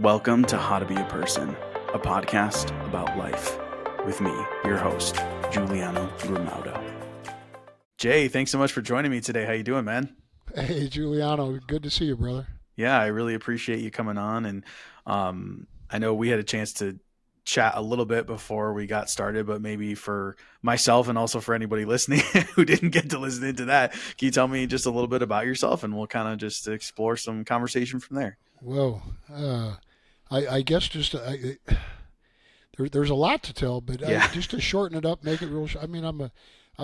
Welcome to How to Be a Person, a podcast about life with me, your host, Giuliano Grimaudo. Jay, thanks so much for joining me today. How you doing, man? Hey, Giuliano, good to see you, brother. Yeah, I really appreciate you coming on. And I know we had a chance to chat a little bit before we got started, but maybe for myself and also for anybody listening who didn't get to listen into that, can you tell me just a little bit about yourself and we'll kind of just explore some conversation from there? Whoa, I guess there's a lot to tell, but Yeah. just to shorten it up, make it real. I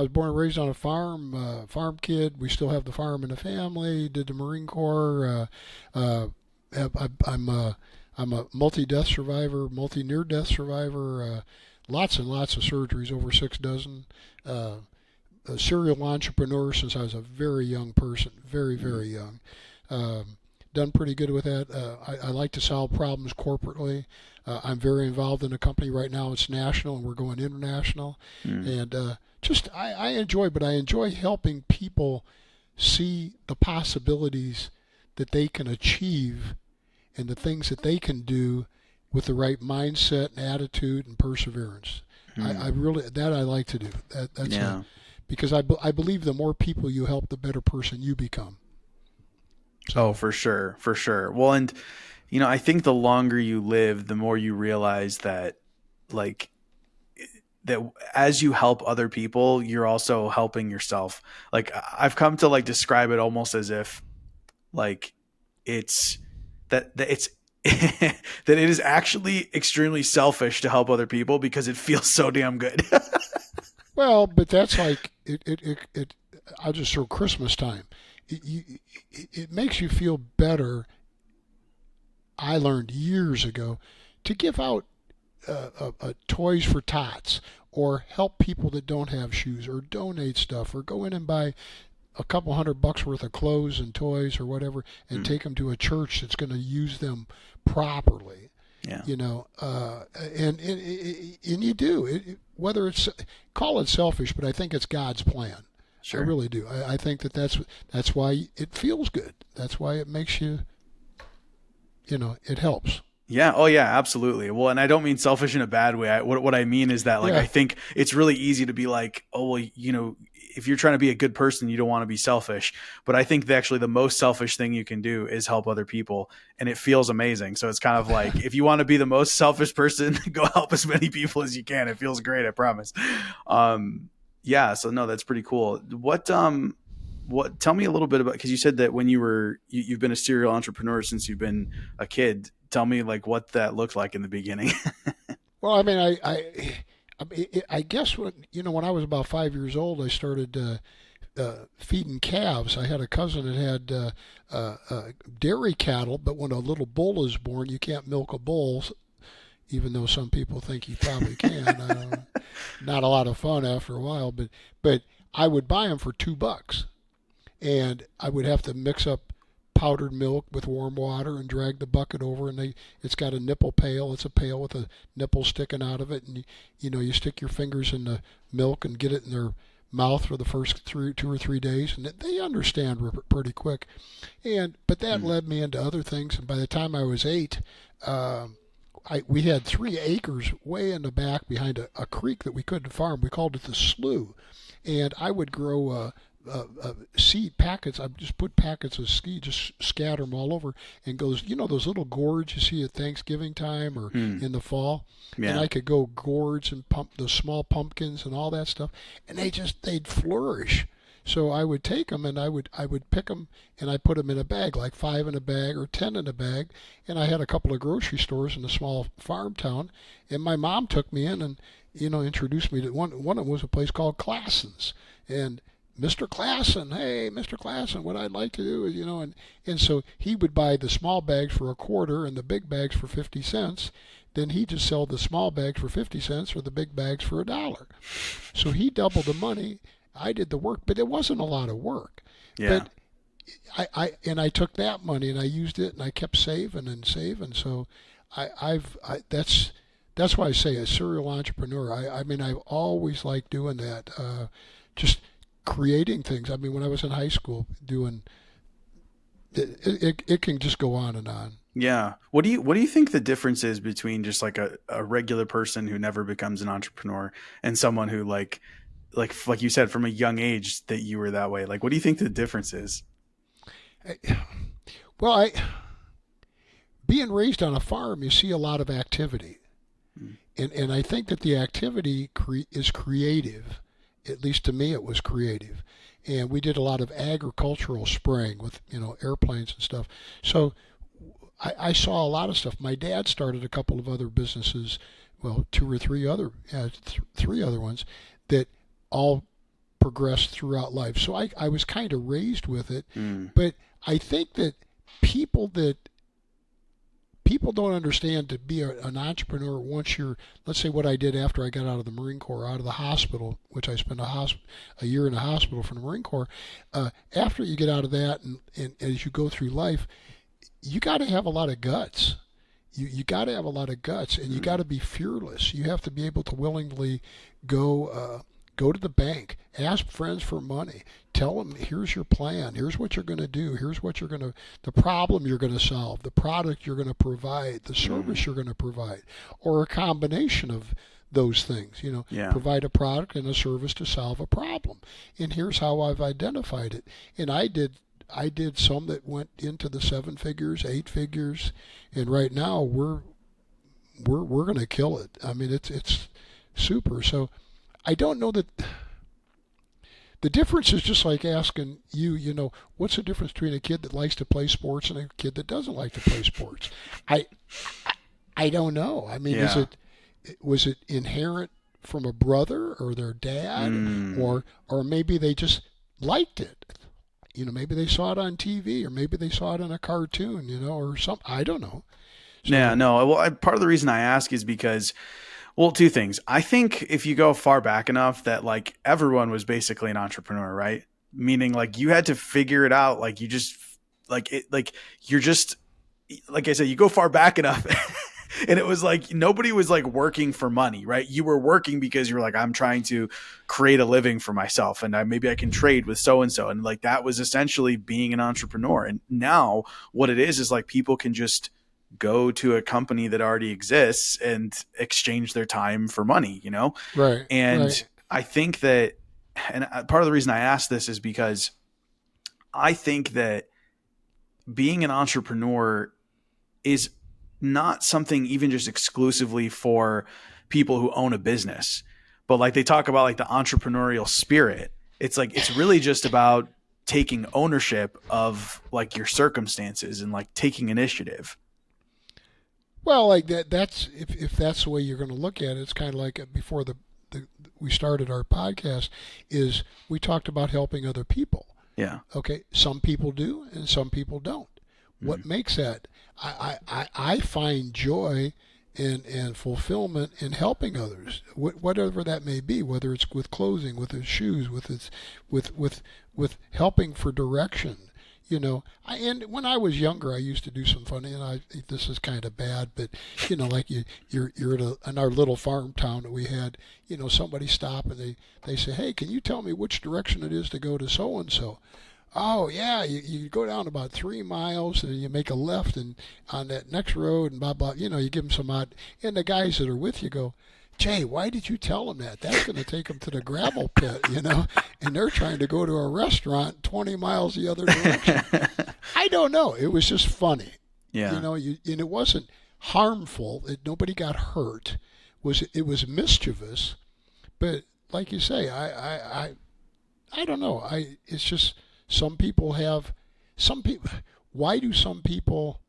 was born and raised on a farm, farm kid. We still have the farm in the family. Did the Marine Corps. I'm a multi-death survivor, multi-near-death survivor. Lots and lots of surgeries, over 6 dozen. A serial entrepreneur since I was a very young person, very, very young. Done pretty good with that. I like to solve problems corporately. I'm very involved in a company right now. It's national, and we're going international. Mm. And I enjoy, but I enjoy helping people see the possibilities that they can achieve and the things that they can do with the right mindset and attitude and perseverance. I Mm. really that I like to do. Yeah. Because I believe the more people you help, the better person you become. Oh, So for sure, for sure. Well, and I think the longer you live, the more you realize that like that as you help other people, you're also helping yourself. Like I've come to like describe it almost as if like it's that it's that it is actually extremely selfish to help other people because it feels so damn good. well, but that's like it. I'll just throw Christmas time. It makes you feel better. I learned years ago to give out toys for tots or help people that don't have shoes or donate stuff or go in and buy a couple $100 worth of clothes and toys or whatever and Mm. take them to a church that's going to use them properly. Yeah, And you do whether it's call it selfish, but I think it's God's plan. I sure. really do. I think that's why it feels good. That's why it makes you, it helps. Yeah. Oh, yeah. Absolutely. Well, and I don't mean selfish in a bad way. What I mean is that, like, I Yeah. think it's really easy to be like, oh, well, if you're trying to be a good person, you don't want to be selfish. But I think actually the most selfish thing you can do is help other people, and it feels amazing. So it's kind of like if you want to be the most selfish person, go help as many people as you can. It feels great. I promise. Yeah. So no, that's pretty cool. What? Tell me a little bit about because you said that when you've been a serial entrepreneur since you've been a kid. Tell me like what that looked like in the beginning. Well, I mean, I guess when I was about 5 years old, I started feeding calves. I had a cousin that had dairy cattle, but when a little bull is born, you can't milk a bull, even though some people think you probably can. Not a lot of fun after a while, but I would buy them for $2, and I would have to mix up powdered milk with warm water and drag the bucket over, and it's got a nipple pail. It's a pail with a nipple sticking out of it, and you stick your fingers in the milk and get it in their mouth for the first 2 or 3 days, and they understand pretty quick. But that Mm. led me into other things, and by the time I was 8, we had 3 acres way in the back behind a creek that we couldn't farm. We called it the slough, and I would grow seed packets. I just put packets of seed, just scatter them all over, and goes. Those little gourds you see at Thanksgiving time or Mm. in the fall, and Yeah. I could go gourds and pump those small pumpkins and all that stuff, and they'd flourish. So I would take them and I would pick them and I put them in a bag, like 5 in a bag or 10 in a bag. And I had a couple of grocery stores in a small farm town, and my mom took me in and introduced me to one. One of them was a place called Classen's, and Mr. Klassen, hey, Mr. Klassen, what I'd like to do is, and so he would buy the small bags for a quarter and the big bags for 50 cents. Then he'd just sell the small bags for 50 cents or the big bags for $1. So he doubled the money. I did the work, but it wasn't a lot of work. Yeah. But I took that money and I used it and I kept saving and saving. So that's why I say a serial entrepreneur. I mean, I've always liked doing that. Just creating things. I mean, when I was in high school, doing it can just go on and on. Yeah. What do you think the difference is between just like a regular person who never becomes an entrepreneur and someone who like you said from a young age that you were that way? Like what do you think the difference is? I- Well, being raised on a farm, you see a lot of activity. Mm. And I think that the activity is creative. At least to me, it was creative. And we did a lot of agricultural spraying with, airplanes and stuff. So I saw a lot of stuff. My dad started a couple of other businesses, well, two or three other, three other ones that all progressed throughout life. So I was kind of raised with it. Mm. But I think that people that people don't understand to be an entrepreneur once you're, let's say what I did after I got out of the Marine Corps, out of the hospital, which I spent a year in a hospital for the Marine Corps. After you get out of that and as you go through life, you got to have a lot of guts. You got to have a lot of guts, and you got to be fearless. You have to be able to willingly go to the bank, ask friends for money, tell them here's your plan, here's what you're going to do, here's what you're going to, the problem you're going to solve, the product you're going to provide, the service you're going to provide, or a combination of those things. Yeah. Provide a product and a service to solve a problem. And here's how I've identified it. And I did some that went into the 7 figures, 8 figures, and right now we're going to kill it. I mean, it's super. So I don't know that the difference is just like asking what's the difference between a kid that likes to play sports and a kid that doesn't like to play sports? I I don't know. I mean, Yeah. was it inherent from a brother or their dad, Mm. or maybe they just liked it? Maybe they saw it on TV, or maybe they saw it in a cartoon, or something. I don't know. Yeah, So, no. Well, part of the reason I ask is because, well, two things. I think if you go far back enough that like everyone was basically an entrepreneur, right? Meaning like you had to figure it out. Like you just like it, like you're just like I said, you go far back enough. And it was like nobody was like working for money, right? You were working because you were like, I'm trying to create a living for myself, and maybe I can trade with so and so, and like that was essentially being an entrepreneur. And now what it is like people can just go to a company that already exists and exchange their time for money, right, right. And I think that, and part of the reason I ask this is because I think that being an entrepreneur is not something even just exclusively for people who own a business, but like they talk about like the entrepreneurial spirit. It's like, it's really just about taking ownership of like your circumstances and like taking initiative. Well, like that's if that's the way you're going to look at it. It's kind of like before the we started our podcast, is we talked about helping other people. Yeah. Okay, some people do and some people don't. Mm-hmm. What makes that? I find joy and fulfillment in helping others, whatever that may be, whether it's with clothing, with his shoes, with helping for direction. And when I was younger, I used to do some funny, and this is kind of bad, but like you're in our little farm town that we had, somebody stop and they say, hey, can you tell me which direction it is to go to so and so? Oh yeah, you go down about 3 miles and you make a left and on that next road and blah blah. You give them some odd, and the guys that are with you go, Jay, why did you tell them that? That's going to take them to the gravel pit, and they're trying to go to a restaurant 20 miles the other direction. I don't know. It was just funny, Yeah. and it wasn't harmful. Nobody got hurt. It was mischievous, but like you say, I don't know. It's just. Some people have, some people, why do some people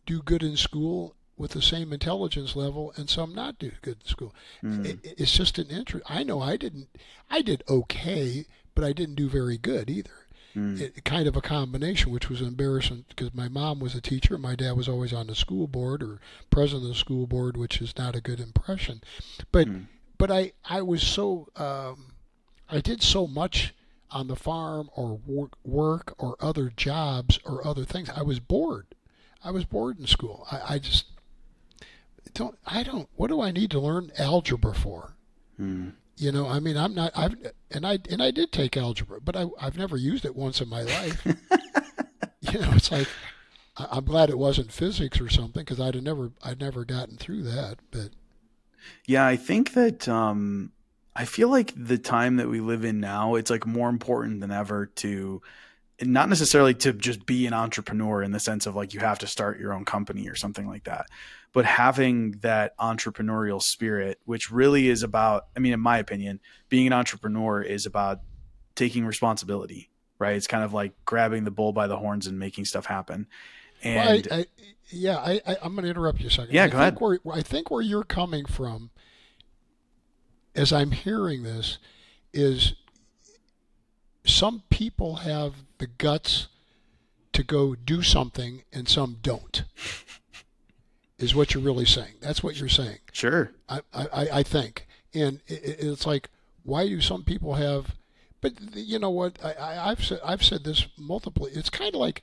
do good in school with the same intelligence level and some not do good in school? Mm. It's just an interest. I know I did okay, but I didn't do very good either. Mm. Kind of a combination, which was embarrassing because my mom was a teacher. My dad was always on the school board or president of the school board, which is not a good impression. But, but I was so, I did so much on the farm or work or other jobs or other things. I was bored. I was bored in school. I just what do I need to learn algebra for? Mm. I mean, I'm not, I did take algebra, but I've never used it once in my life. It's like, I'm glad it wasn't physics or something because I'd never gotten through that. But Yeah, I think that I feel like the time that we live in now, it's like more important than ever to not necessarily to just be an entrepreneur in the sense of like you have to start your own company or something like that, but having that entrepreneurial spirit, which really is about, I mean, in my opinion, being an entrepreneur is about taking responsibility, right? It's kind of like grabbing the bull by the horns and making stuff happen. well, And yeah, I'm going to interrupt you a second. yeah, go ahead. I think where you're coming from, as I'm hearing this, is some people have the guts to go do something and some don't. Is what you're really saying. That's what you're saying. Sure. I think. And it's like, why do some people have? But you know what? I've said this multiple. It's kind of like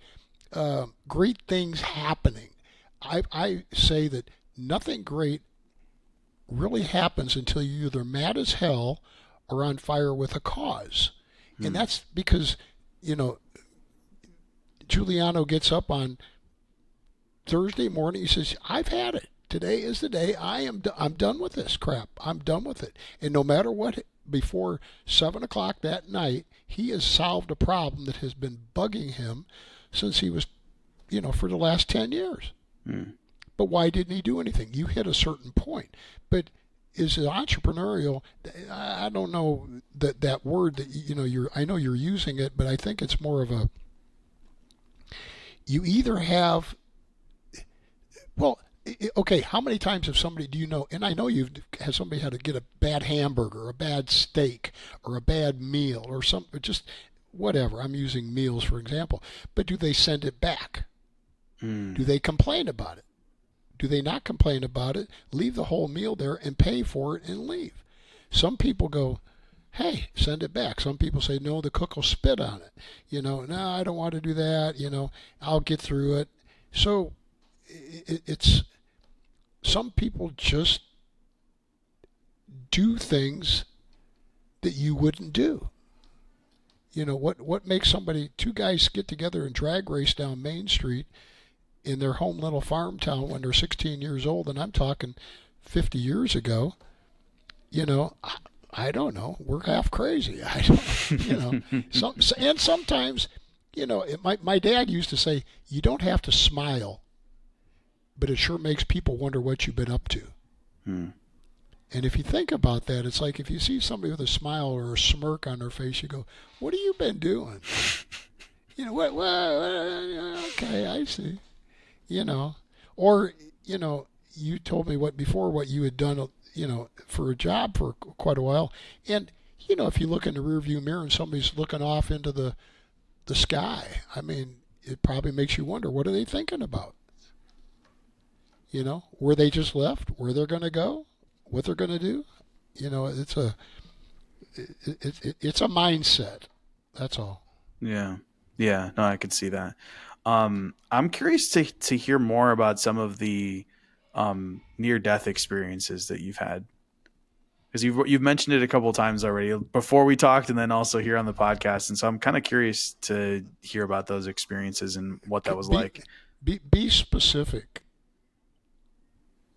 great things happening. I say that nothing great really happens until you're either mad as hell or on fire with a cause, and Hmm. that's because you know Giuliano gets up on Thursday morning. He says, "I've had it. Today is the day. I'm done with this crap. I'm done with it." And no matter what, before 7 o'clock that night, he has solved a problem that has been bugging him since he was, for the last 10 years. Hmm. But why didn't he do anything? You hit a certain point. But is it entrepreneurial? I don't know that word that you're. I know you're using it, but I think it's more of a. You either have. Well, okay. How many times have somebody do you know? And I know has somebody had to get a bad hamburger, a bad steak, or a bad meal, or something. Just whatever. I'm using meals for example. But do they send it back? Hmm. Do they complain about it? Do they not complain about it, leave the whole meal there and pay for it and leave? Some people go, hey, send it back. Some people say, no, the cook will spit on it. No, I don't want to do that. I'll get through it. So it's some people just do things that you wouldn't do. What makes two guys get together and drag race down Main Street in their home little farm town when they're 16 years old, and I'm talking 50 years ago, I don't know. We're half crazy. I don't, and sometimes, my dad used to say, you don't have to smile, but it sure makes people wonder what you've been up to. Hmm. And if you think about that, it's like if you see somebody with a smile or a smirk on their face, you go, what have you been doing? Okay, I see. Or you told me what you had done, for a job for quite a while, and if you look in the rearview mirror and somebody's looking off into the sky, I mean, it probably makes you wonder what are they thinking about? Where they just left, where they're going to go, what they're going to do. It's a mindset. That's all. Yeah. Yeah. No, I could see that. I'm curious to hear more about some of the near death experiences that you've had, because you've mentioned it a couple of times already before we talked, and then also here on the podcast. And so I'm kind of curious to hear about those experiences and what that was Be like. be specific.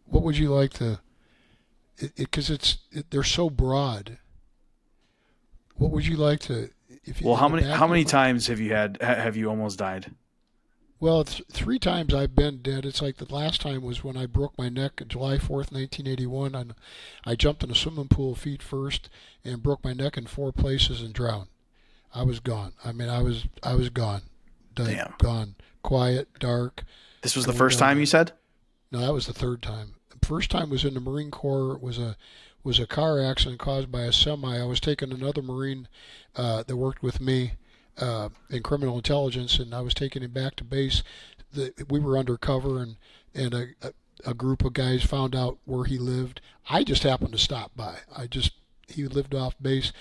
What would you like to? Because they're so broad. What would you like to? If you, Well, in the back how of your many mind- times have you almost died? Well, 3 times I've been dead. It's like the last time was when I broke my neck on July 4th, 1981. And I jumped in a swimming pool feet first and broke my neck in 4 places and drowned. I was gone. I mean, I was gone. Dead, Damn. gone. Quiet, dark. This was the Going first down time you said? No, that was the third time. First time was in the Marine Corps. It was a car accident caused by a semi. I was taking another Marine that worked with me in criminal intelligence, and I was taking him back to base. We were undercover, and a group of guys found out where he lived. I just happened to stop by. He lived off base.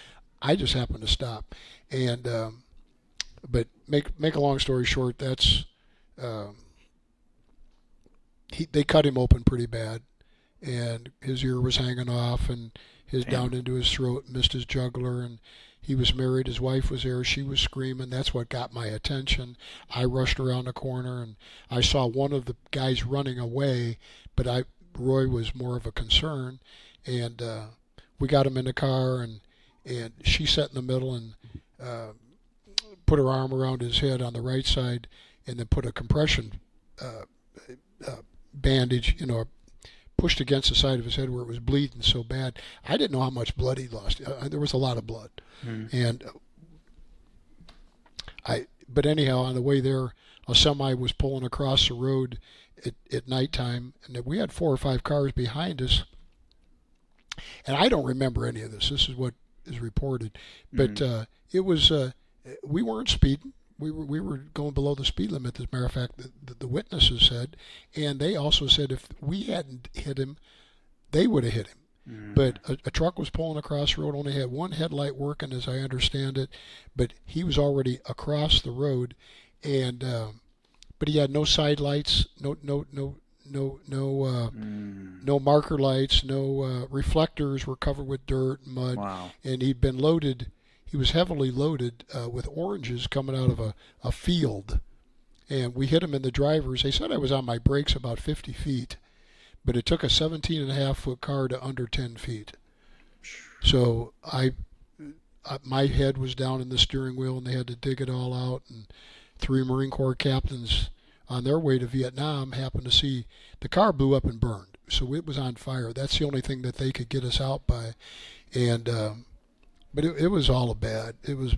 I just happened to stop, and but make a long story short, that's they cut him open pretty bad, and his ear was hanging off, and his Damn. down into his throat, missed his jugular, and He was married. His wife was there. She was screaming. That's what got my attention. I rushed around the corner, and I saw one of the guys running away, but Roy was more of a concern, and we got him in the car, and she sat in the middle and put her arm around his head on the right side, and then put a compression bandage, pushed against the side of his head where it was bleeding so bad. I didn't know how much blood he lost. There was a lot of blood, and But anyhow, on the way there, a semi was pulling across the road at nighttime, and we had 4 or 5 cars behind us. And I don't remember any of this. This is what is reported, but it was we weren't speeding. We were going below the speed limit. As a matter of fact, the witnesses said, and they also said if we hadn't hit him, they would have hit him. But a truck was pulling across the road, only had one headlight working, as I understand it, but he was already across the road, and but he had no side lights, no marker lights, no reflectors were covered with dirt and mud, Wow. and he'd been loaded. He was heavily loaded with oranges coming out of a field, and we hit him in the drivers. They said I was on my brakes about 50 feet. But it took a 17.5-foot car to under 10 feet. So my head was down in the steering wheel, and they had to dig it all out. And 3 Marine Corps captains on their way to Vietnam happened to see the car blew up and burned. So it was on fire. That's the only thing that they could get us out by. And but it was all bad. It was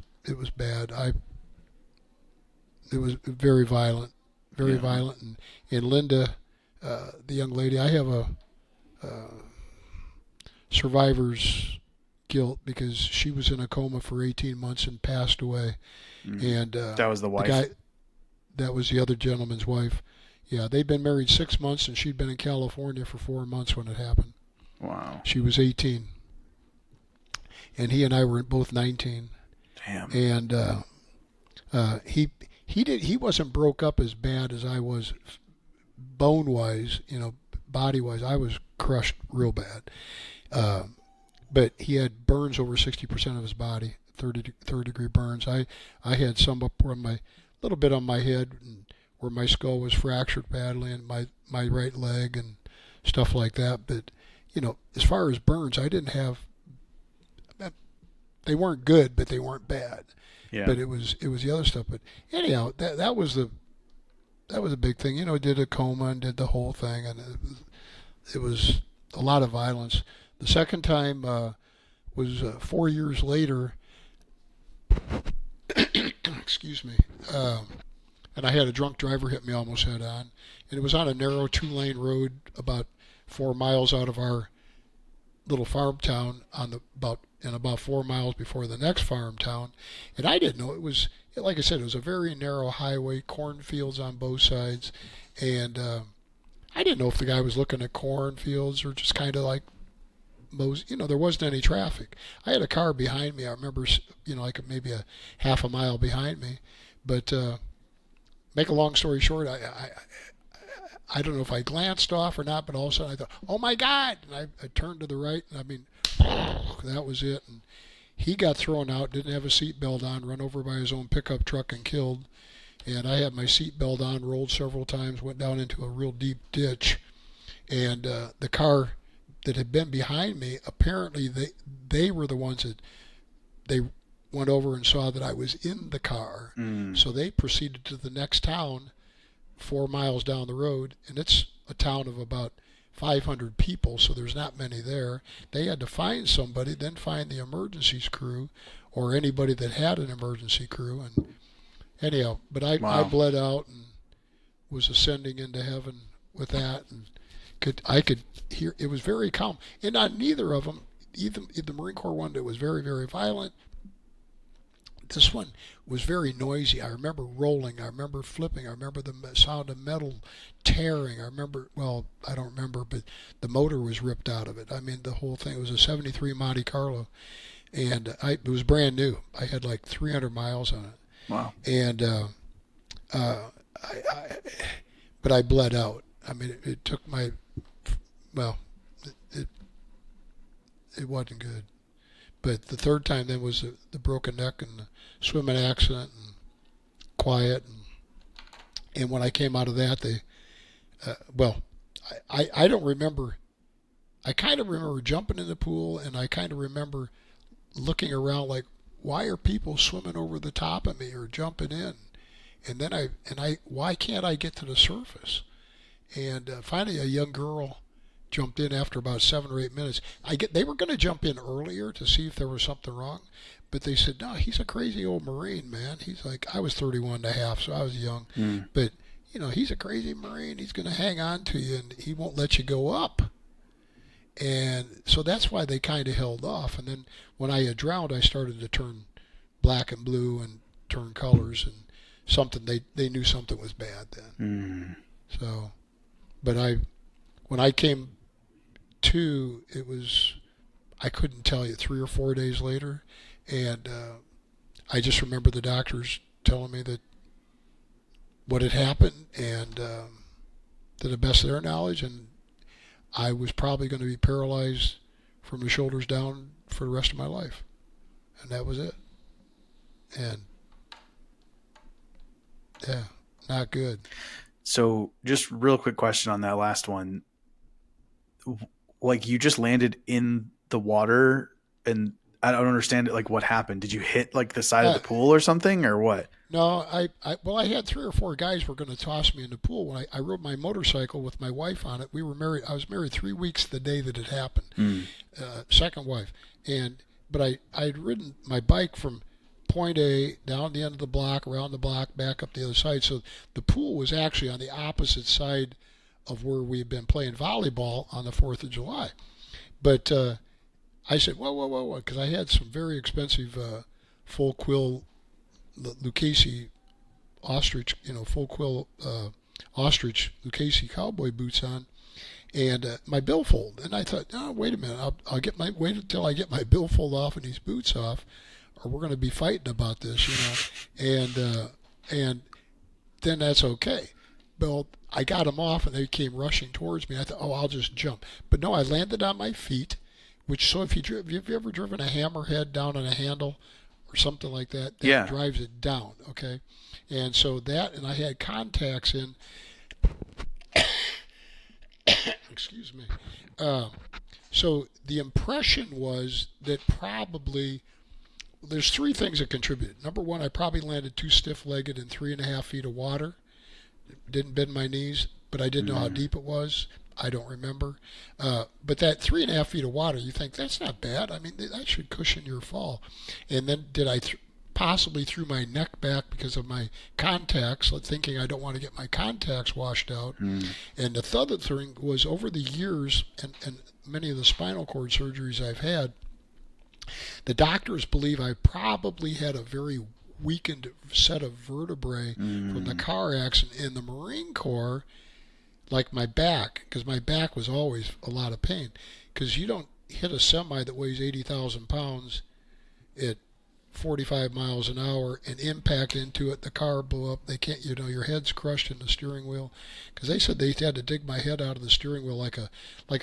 bad. It was very violent, very violent. And Linda, the young lady, I have a survivor's guilt because she was in a coma for 18 months and passed away. And that was the wife. That was the other gentleman's wife. Yeah, they'd been married 6 months, and she'd been in California for 4 months when it happened. Wow. She was 18, and he and I were both 19. Damn. And he wasn't broke up as bad as I was. Bone-wise, body-wise, I was crushed real bad. But he had burns over 60% of his body, third-degree burns. I had some up on little bit on my head, and where my skull was fractured badly, and my right leg and stuff like that. But as far as burns, I didn't have. They weren't good, but they weren't bad. Yeah. But it was the other stuff. But anyhow, that was a big thing. Did a coma and did the whole thing, and it was a lot of violence. The second time was 4 years later. Excuse me. And I had a drunk driver hit me almost head on, and it was on a narrow 2-lane road about 4 miles out of our little farm town about 4 miles before the next farm town. And I didn't know it was. Like I said, it was a very narrow highway, cornfields on both sides, and I didn't know if the guy was looking at cornfields or just kind of like there wasn't any traffic. I had a car behind me. I remember, like maybe a half a mile behind me. But make a long story short, I don't know if I glanced off or not, but all of a sudden I thought, oh my God! And I turned to the right, and that was it. And he got thrown out, didn't have a seatbelt on, run over by his own pickup truck and killed. And I had my seatbelt on, rolled several times, went down into a real deep ditch. And the car that had been behind me, apparently they were the ones that they went over and saw that I was in the car. So they proceeded to the next town 4 miles down the road, and it's a town of about 500 people, so there's not many there. They had to find somebody, then find the emergencies crew or anybody that had an emergency crew. And anyhow, but I bled out and was ascending into heaven with that, and I could hear it was very calm. And on neither of them, even the Marine Corps one that was very, very violent, this one was very noisy. I remember rolling. I remember flipping. I remember the sound of metal tearing. I remember, I don't remember, but the motor was ripped out of it. I mean, the whole thing. It was a 73 Monte Carlo, and it was brand new. I had like 300 miles on it. Wow. And but I bled out. I mean, it took it wasn't good. But the third time then was the broken neck and the swimming accident and quiet. And when I came out of that, well, I don't remember. I kind of remember jumping in the pool, and I kind of remember looking around like, why are people swimming over the top of me or jumping in? And then why can't I get to the surface? And finally, a young girl jumped in after about 7 or 8 minutes. They were going to jump in earlier to see if there was something wrong, but they said, no, he's a crazy old Marine, man. He's like, I was 31 and a half, so I was young, but he's a crazy Marine. He's going to hang on to you, and he won't let you go up. And so that's why they kind of held off. And then when I had drowned, I started to turn black and blue and turn colors, and they knew something was bad then. So, but when I came to, I couldn't tell you, 3 or 4 days later, and I just remember the doctors telling me that what had happened, and to the best of their knowledge, and I was probably going to be paralyzed from the shoulders down for the rest of my life. And that was it. And yeah, not good. So just real quick question on that last one. Like, you just landed in the water, and I don't understand it. Like, what happened? Did you hit like the side of the pool or something, or what? No, I had 3 or 4 guys were going to toss me in the pool. When I rode my motorcycle with my wife on it, we were married. I was married 3 weeks the day that it happened. Second wife. But I'd ridden my bike from point A down the end of the block, around the block, back up the other side. So the pool was actually on the opposite side of where we had been playing volleyball on the 4th of July. But I said, whoa, because I had some very expensive full quill Lucchese ostrich, full quill ostrich Lucchese cowboy boots on, and my billfold. And I thought, oh, wait a minute, I'll wait until I get my billfold off and these boots off, or we're going to be fighting about this, And then that's okay. Well, I got them off, and they came rushing towards me. I thought, oh, I'll just jump. But no, I landed on my feet. So if you've ever driven a hammerhead down on a handle or something like that, drives it down, okay? And so and I had contacts in, excuse me. So the impression was that probably, there's 3 things that contributed. Number one, I probably landed too stiff-legged in 3.5 feet of water. Didn't bend my knees, but I didn't know how deep it was. I don't remember. But that 3.5 feet of water, you think, that's not bad. I mean, that should cushion your fall. And then did I possibly threw my neck back because of my contacts, thinking I don't want to get my contacts washed out. And the other thing was, over the years and many of the spinal cord surgeries I've had, the doctors believe I probably had a very weakened set of vertebrae from the car accident in the Marine Corps, like my back, because my back was always a lot of pain. Because you don't hit a semi that weighs 80,000 pounds at 45 miles an hour and impact into it, the car blow up. They can't, your head's crushed in the steering wheel. Because they said they had to dig my head out of the steering wheel like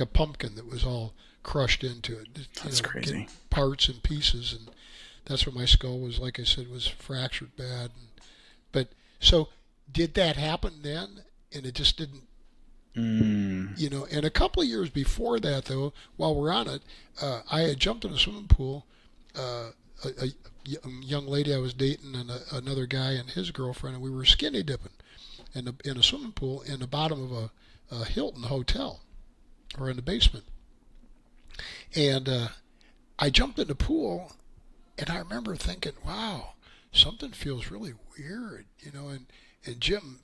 a pumpkin that was all crushed into it. That's crazy. Parts and pieces, and that's what my skull was, like I said, was fractured bad. But so did that happen then? And it just didn't. And a couple of years before that, though, while we're on it, I had jumped in a swimming pool. A young lady I was dating and another guy and his girlfriend, and we were skinny dipping in a swimming pool in the bottom of a Hilton hotel, or in the basement. And I jumped in the pool, and I remember thinking, wow, something feels really weird, and Jim,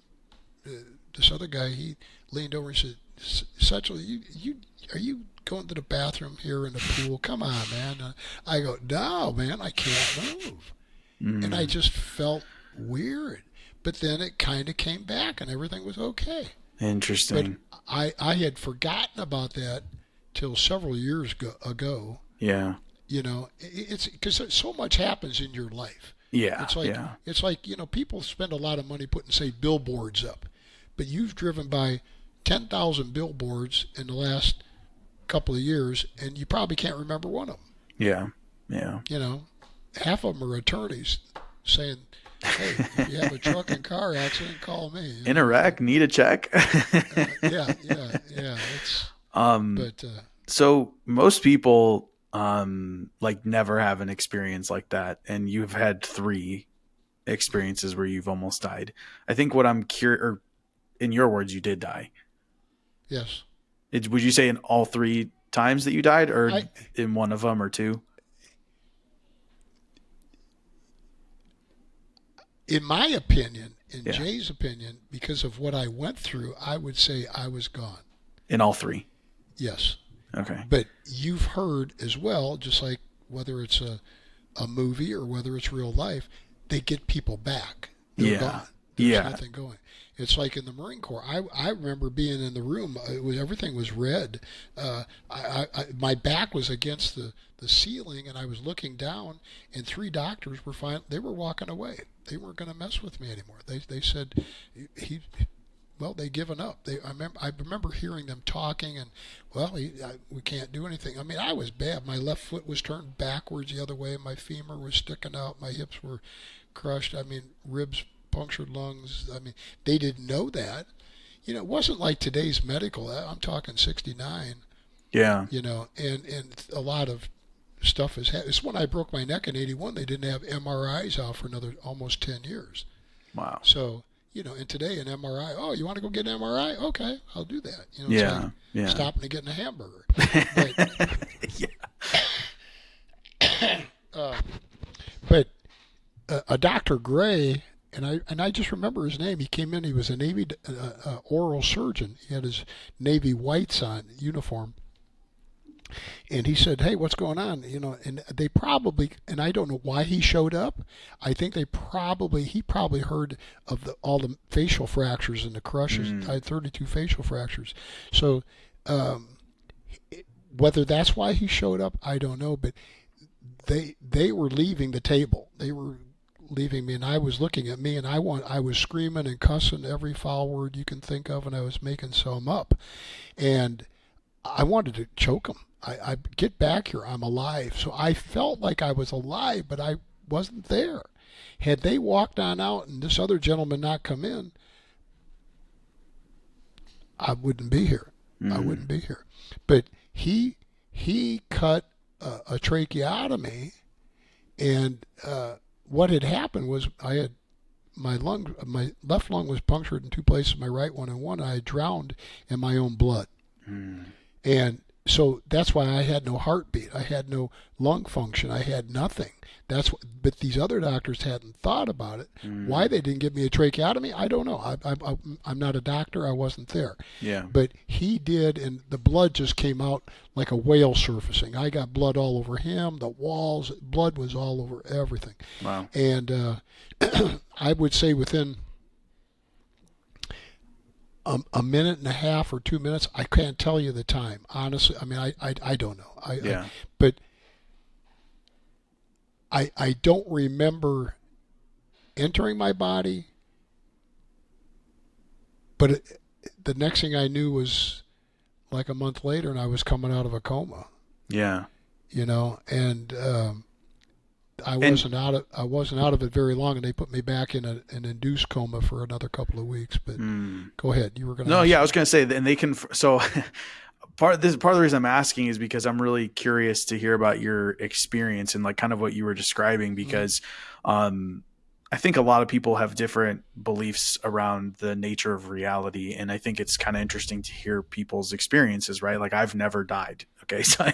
this other guy, he leaned over and said, Setchell, are you going to the bathroom here in the pool? Come on, man. I go, no, man, I can't move. And I just felt weird. But then it kind of came back, and everything was okay. Interesting. But I had forgotten about that till several years ago. Yeah. It's because so much happens in your life. Yeah. It's like people spend a lot of money putting, say, billboards up, but you've driven by 10,000 billboards in the last couple of years, and you probably can't remember one of them. Yeah. Yeah. You know, half of them are attorneys saying, "Hey, if you have a truck and car accident, call me." You In a know, it's wreck, like, need a check. yeah. It's um, but so most people like never have an experience like that, and you've had three experiences where you've almost died. I think what I'm curious, or in your words, you did die. yes, Would you say in all three times that you died, or I in one of them, or two? in my opinion, in Yeah, Jay's opinion, because of what I went through, I would say I was gone. in all three. Yes. Okay. But you've heard as well, just like whether it's a movie or whether it's real life, they get people back. They're Yeah. gone. There's Yeah. nothing going. It's like in the Marine Corps. I remember being in the room. It was everything was red. My back was against the ceiling, and I was looking down. And three doctors were fine. They were walking away. They weren't going to mess with me anymore. They said he well, they given up. I remember hearing them talking, and well, we can't do anything. I mean, I was bad. My left foot was turned backwards the other way. My femur was sticking out. My hips were crushed. I mean, ribs punctured, lungs. I mean, they didn't know that. You know, it wasn't like today's medical. I'm talking 69. Yeah. You know, and a lot of stuff has happened. It's when I broke my neck in '81. They didn't have MRIs out for another almost 10 years. Wow. So, you know, and today an MRI, oh, you want to go get an MRI? Okay, I'll do that. You know, it's Yeah. like Yeah. stopping to get a hamburger. But, Yeah. but a Dr. Gray, and I just remember his name. He came in. He was a Navy oral surgeon. He had his Navy whites on uniform. And he said, "Hey, what's going on?" You know, and they probably, and I don't know why he showed up. I think he probably heard of all the facial fractures and the crushes. I had 32 facial fractures. So, whether that's why he showed up, I don't know. But they were leaving the table. They were leaving me, and I was looking at me, and I was screaming and cussing every foul word you can think of, and I was making some up, and I wanted to choke him. I get back here. I'm alive. So I felt like I was alive, but I wasn't there. Had they walked on out and this other gentleman not come in, I wouldn't be here. I wouldn't be here. But he cut a tracheotomy, and what had happened was I had my left lung was punctured in two places, my right one in one. I had drowned in my own blood. And so that's why I had no heartbeat. I had no lung function. I had nothing. But these other doctors hadn't thought about it. Why they didn't give me a tracheotomy, I don't know. I'm not a doctor. I wasn't there. Yeah. But he did, and the blood just came out like a whale surfacing. I got blood all over him, the walls. Blood was all over everything. Wow. And I would say within a minute and a half or 2 minutes. I can't tell you the time, honestly. I mean, I don't know. But I don't remember entering my body. But the next thing I knew was like a month later, and I was coming out of a coma. Yeah. You know, and I wasn't out of it very long, and they put me back in an induced coma for another couple of weeks. But go ahead, you were going to. No, yeah, I was going to say, and they can. So part of the reason I'm asking is because I'm really curious to hear about your experience and like kind of what you were describing, because I think a lot of people have different beliefs around the nature of reality, and I think it's kind of interesting to hear people's experiences, right? Like I've never died. Okay. So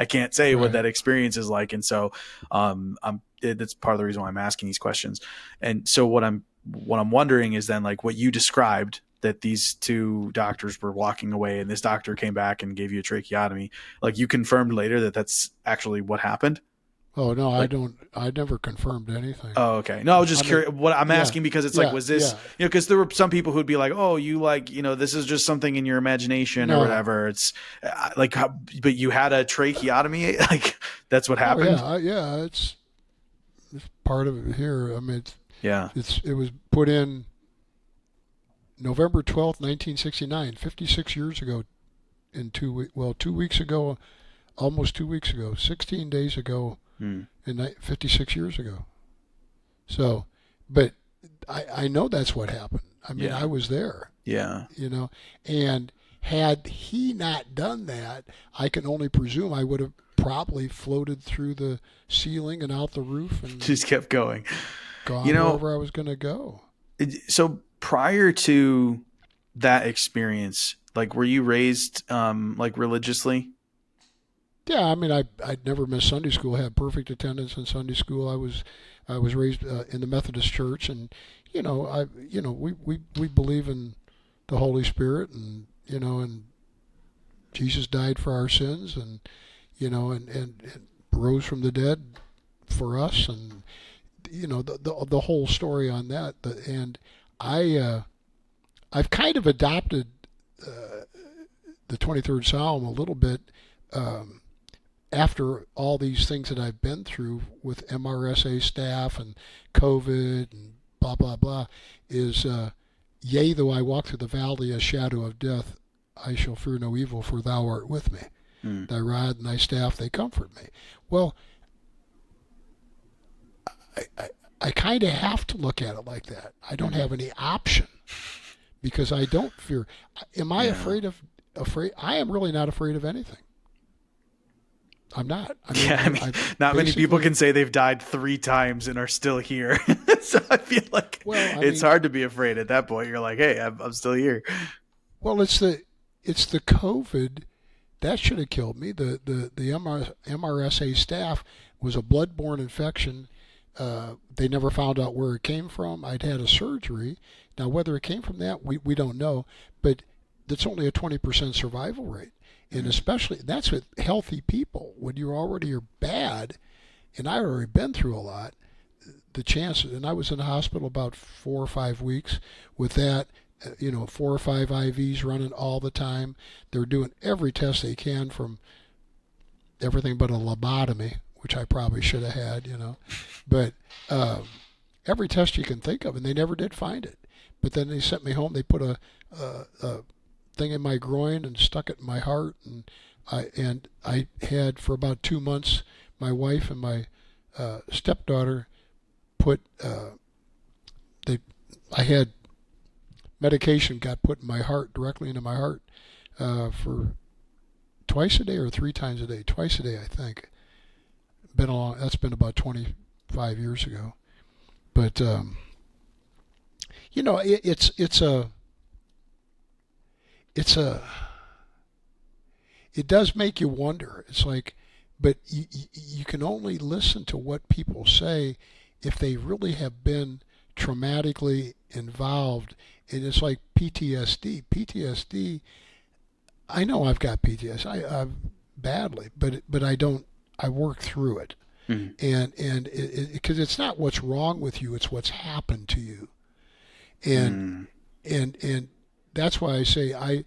I can't say what that experience is like. And so, that's part of the reason why I'm asking these questions. And so what I'm wondering is then like what you described, that these two doctors were walking away and this doctor came back and gave you a tracheotomy. Like you confirmed later that that's actually what happened. Oh no, like, I never confirmed anything. Oh, okay. No, I was just curious. What I'm asking, because it's like, was this, because there were some people who'd be like, oh, you like, this is just something in your imagination or whatever. It's like, but you had a tracheotomy, like that's what happened. Oh, yeah. It's part of it here. I mean, it was put in November 12th, 1969, 56 years ago. 2 weeks ago, almost 2 weeks ago, 16 days ago. Mm. 56 years ago. So, but I know that's what happened. I mean, I Yeah. was there, Yeah. and had he not done that, I can only presume I would have probably floated through the ceiling and out the roof and Just kept going. You gone know, wherever I was going to go. so prior to that experience, like, were you raised like religiously? Yeah, I mean, I'd never missed Sunday school. Had perfect attendance in Sunday school. I was raised in the Methodist Church, and we believe in the Holy Spirit, and Jesus died for our sins, and rose from the dead for us, and the whole story on that. And I've kind of adopted the 23rd Psalm a little bit. Um, After all these things that I've been through with MRSA staff and COVID and blah blah blah, is yea, though I walk through the valley of shadow of death, I shall fear no evil, for thou art with me. Mm. Thy rod and thy staff, they comfort me. Well, I kind of have to look at it like that. I don't have any option because I don't fear. Am I Yeah. afraid? I am really not afraid of anything. I'm not. I mean, Yeah, I mean, not many people can say they've died 3 times and are still here. So I feel like Well, I it's mean, hard to be afraid at that point. You're like, hey, I'm still here. well, it's the COVID that should have killed me. The MRSA staff was a bloodborne infection. They never found out where it came from. I'd had a surgery. Now, whether it came from that, we don't know. But that's only a 20% survival rate. And especially, that's with healthy people. When you already are bad, and I already been through a lot, the chances, and I was in the hospital about 4 or 5 weeks with that, 4 or 5 IVs running all the time. They're doing every test they can, from everything but a lobotomy, which I probably should have had. But every test you can think of, and they never did find it. But then they sent me home. They put a thing in my groin and stuck it in my heart, and I had for about 2 months. My wife and my stepdaughter put they I had medication got put in my heart, directly into my heart, for twice a day or 3 times a day. Twice a day, I think. That's been about 25 years ago. But it does make you wonder. It's like, but you can only listen to what people say if they really have been traumatically involved. And it's like PTSD. PTSD. I know I've got PTSD. I badly, but I don't. I work through it, Mm. and because it's not what's wrong with you, it's what's happened to you, and Mm. and that's why I say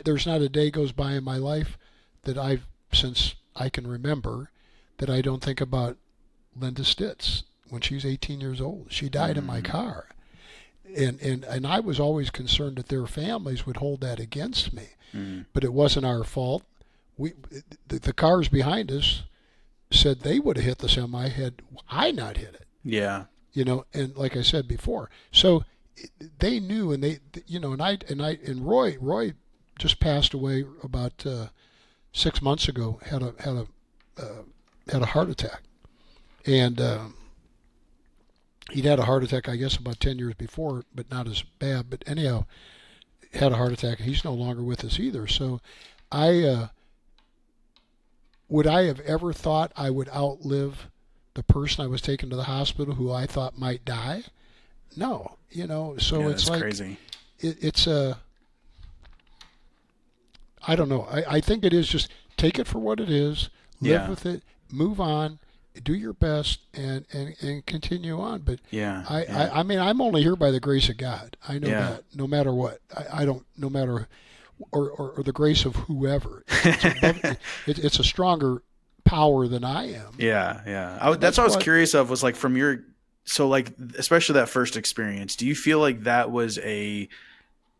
there's not a day goes by in my life that since I can remember, that I don't think about Linda Stitz when she was 18 years old. She died in my Mm. car, and I was always concerned that their families would hold that against me, Mm. but it wasn't our fault. The cars behind us said they would have hit the semi had I not hit it. Yeah. And like I said before, so they knew, and and Roy just passed away about 6 months ago. Had a heart attack, and he'd had a heart attack, I guess, about 10 years before, but not as bad. But anyhow, had a heart attack, and he's no longer with us either. So, would I have ever thought I would outlive the person I was taking to the hospital who I thought might die? No, So Yeah, it's that's like crazy. it's a. I don't know. I think it is just take it for what it is, live Yeah. with it, move on, do your best, and continue on. But Yeah. I, Yeah. I, I mean, I'm only here by the grace of God. I know Yeah. that no matter what. I don't, no matter, or the grace of whoever. It's a stronger power than I am. Yeah, yeah. And That's that's what I was what, curious of, was like, from your, so like, especially that first experience, do you feel like that was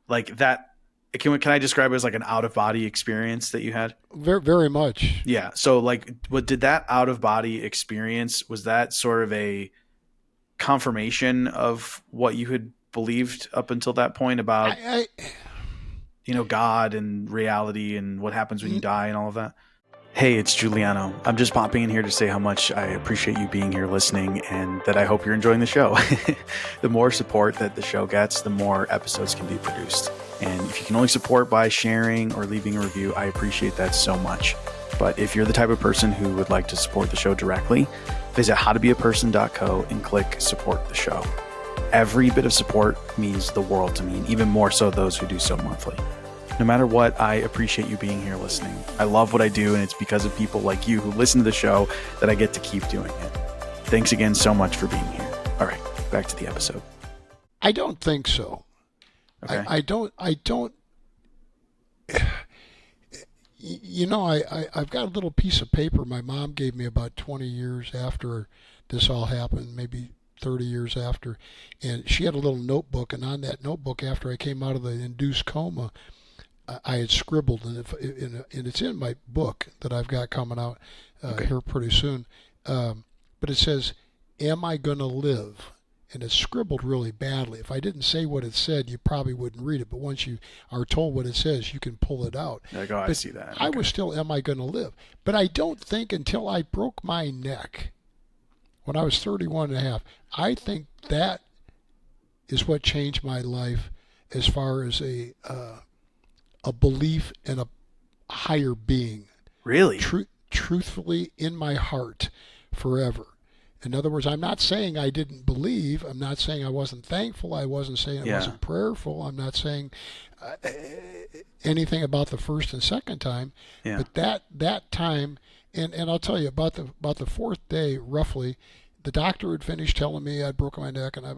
like that can I describe it as like an out of body experience that you had? Very, very much. Yeah. So like, what did that out of body experience, was that sort of a confirmation of what you had believed up until that point about, God and reality and what happens when you die and all of that? Hey, it's Giuliano. I'm just popping in here to say how much I appreciate you being here listening and that I hope you're enjoying the show. The more support that the show gets, the more episodes can be produced. And if you can only support by sharing or leaving a review, I appreciate that so much. But if you're the type of person who would like to support the show directly, visit howtobeaperson.co and click support the show. Every bit of support means the world to me, and even more so those who do so monthly. No matter what, I appreciate you being here listening. I love what I do, and it's because of people like you who listen to the show that I get to keep doing it. Thanks again so much for being here. All right, back to the episode. I don't think so. Okay. I don't. I've got a little piece of paper my mom gave me about 20 years after this all happened, maybe 30 years after. And she had a little notebook, and on that notebook, after I came out of the induced coma, I had scribbled, and it's in my book that I've got coming out here pretty soon. But it says, "Am I going to live?" And it's scribbled really badly. If I didn't say what it said, you probably wouldn't read it. But once you are told what it says, you can pull it out. Like, oh, I see that. Okay. I was still, am I going to live? But I don't think until I broke my neck when I was 31 and a half, I think that is what changed my life as far as a belief in a higher being. Really? Truthfully, in my heart, forever. In other words, I'm not saying I didn't believe. I'm not saying I wasn't thankful. I wasn't saying I wasn't prayerful. I'm not saying anything about the first and second time. Yeah. But that time, and I'll tell you about the fourth day, roughly, the doctor had finished telling me I'd broken my neck and I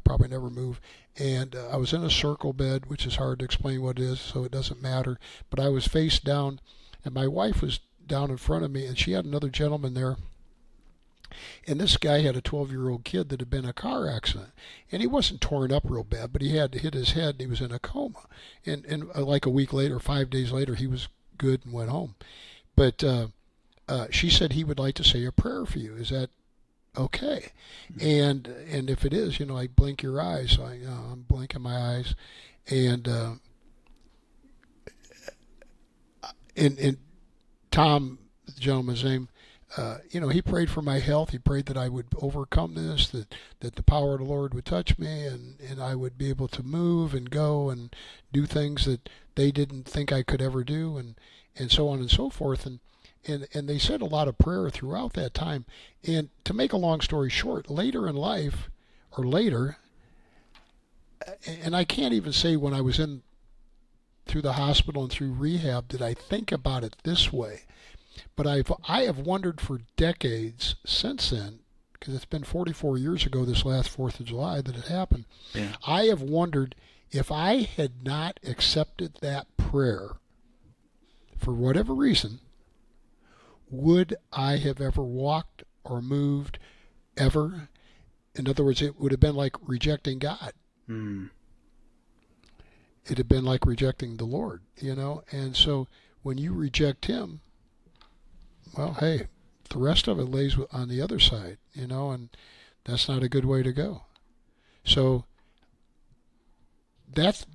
probably never move. And I was in a circle bed, which is hard to explain what it is, so it doesn't matter. But I was face down, and my wife was down in front of me, and she had another gentleman there. And this guy had a 12-year-old kid that had been in a car accident. And he wasn't torn up real bad, but he had hit his head and he was in a coma. And like a week later, 5 days later, he was good and went home. But she said he would like to say a prayer for you. Is that okay? And if it is, I blink your eyes. So I'm blinking my eyes. And Tom, the gentleman's name, he prayed for my health. He prayed that I would overcome this, that the power of the Lord would touch me, and I would be able to move and go and do things that they didn't think I could ever do, and so on and so forth. And they said a lot of prayer throughout that time. And to make a long story short, later in life, and I can't even say when I was through the hospital and through rehab did I think about it this way. But I have wondered for decades since then, because it's been 44 years ago this last 4th of July that it happened. Yeah. I have wondered if I had not accepted that prayer for whatever reason, would I have ever walked or moved ever? In other words, it would have been like rejecting God. Mm. It had been like rejecting the Lord, And so when you reject Him, well, hey, the rest of it lays on the other side, and that's not a good way to go. So that's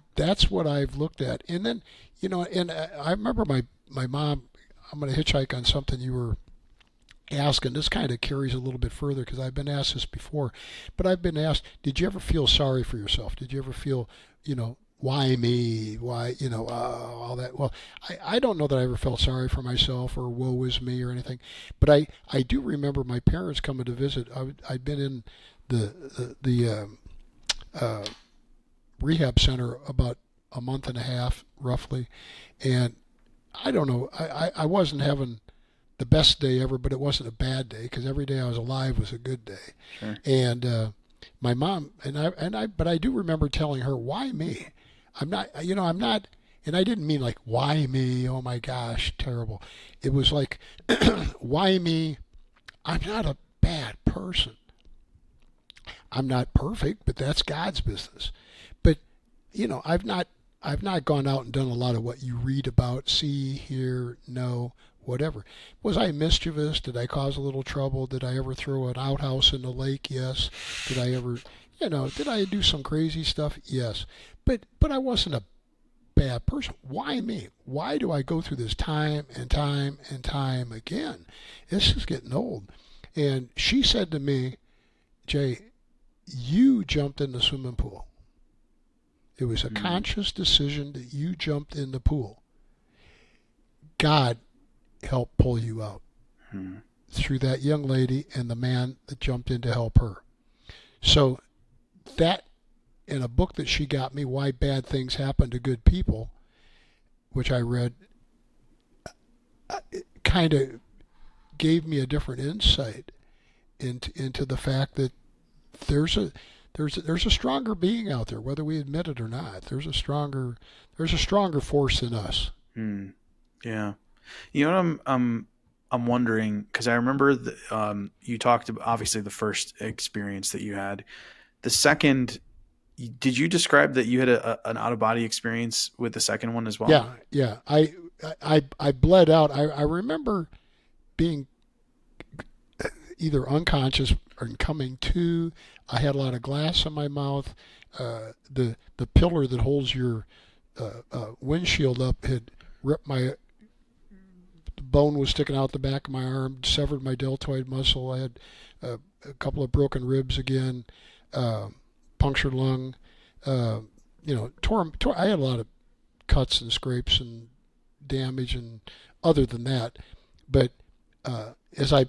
what I've looked at. And then, and I remember my mom, I'm going to hitchhike on something you were asking. This kind of carries a little bit further because I've been asked this before. But I've been asked, did you ever feel sorry for yourself? Did you ever feel, why me? Why, all that. Well, I don't know that I ever felt sorry for myself or woe is me or anything. But I do remember my parents coming to visit. I'd been in the rehab center about a month and a half, roughly. And I don't know, I wasn't having the best day ever, but it wasn't a bad day because every day I was alive was a good day. Sure. And my mom, but I do remember telling her, why me? I'm not, and I didn't mean like, why me? Oh my gosh, terrible. It was like, why me? I'm not a bad person. I'm not perfect, but that's God's business. But, I've not gone out and done a lot of what you read about, see, hear, know, whatever. Was I mischievous? Did I cause a little trouble? Did I ever throw an outhouse in the lake? Yes. Did I ever, did I do some crazy stuff? Yes. But I wasn't a bad person. Why me? Why do I go through this time and time and time again? This is getting old. And she said to me, Jay, you jumped in the swimming pool. It was a conscious decision that you jumped in the pool. God helped pull you out through that young lady and the man that jumped in to help her. So that, in a book that she got me, Why Bad Things Happen to Good People, which I read, it kind of gave me a different insight into the fact that there's a stronger being out there, whether we admit it or not. There's a stronger force than us. Yeah. You know what I'm wondering, because I remember you talked about obviously the first experience that you had. The second, did you describe that you had an out of body experience with the second one as well? Yeah. I bled out. I remember being either unconscious or coming to. I had a lot of glass in my mouth. The pillar that holds your windshield up had ripped my bone, was sticking out the back of my arm, severed my deltoid muscle. I had a couple of broken ribs again, punctured lung. Tore. I had a lot of cuts and scrapes and damage, and other than that, but as I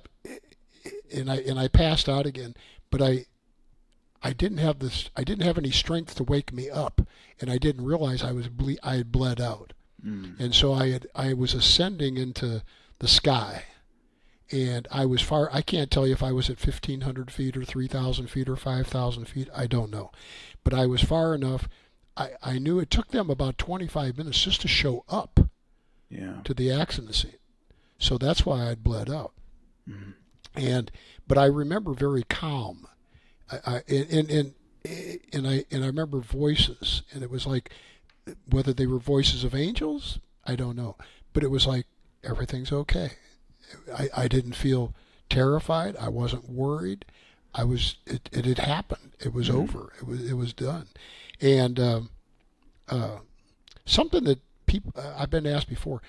passed out again, but I didn't have this. I didn't have any strength to wake me up, and I didn't realize I had bled out, and so I was ascending into the sky, and I was far. I can't tell you if I was at 1,500 feet or 3,000 feet or 5,000 feet. I don't know, but I was far enough. I knew it took them about 25 minutes just to show up to the accident scene, so that's why I'd bled out. But I remember very calm. And I remember voices, and it was like, whether they were voices of angels, I don't know, but it was like everything's okay. I didn't feel terrified. I wasn't worried. It had happened. It was over. It was done. And something that people I've been asked before,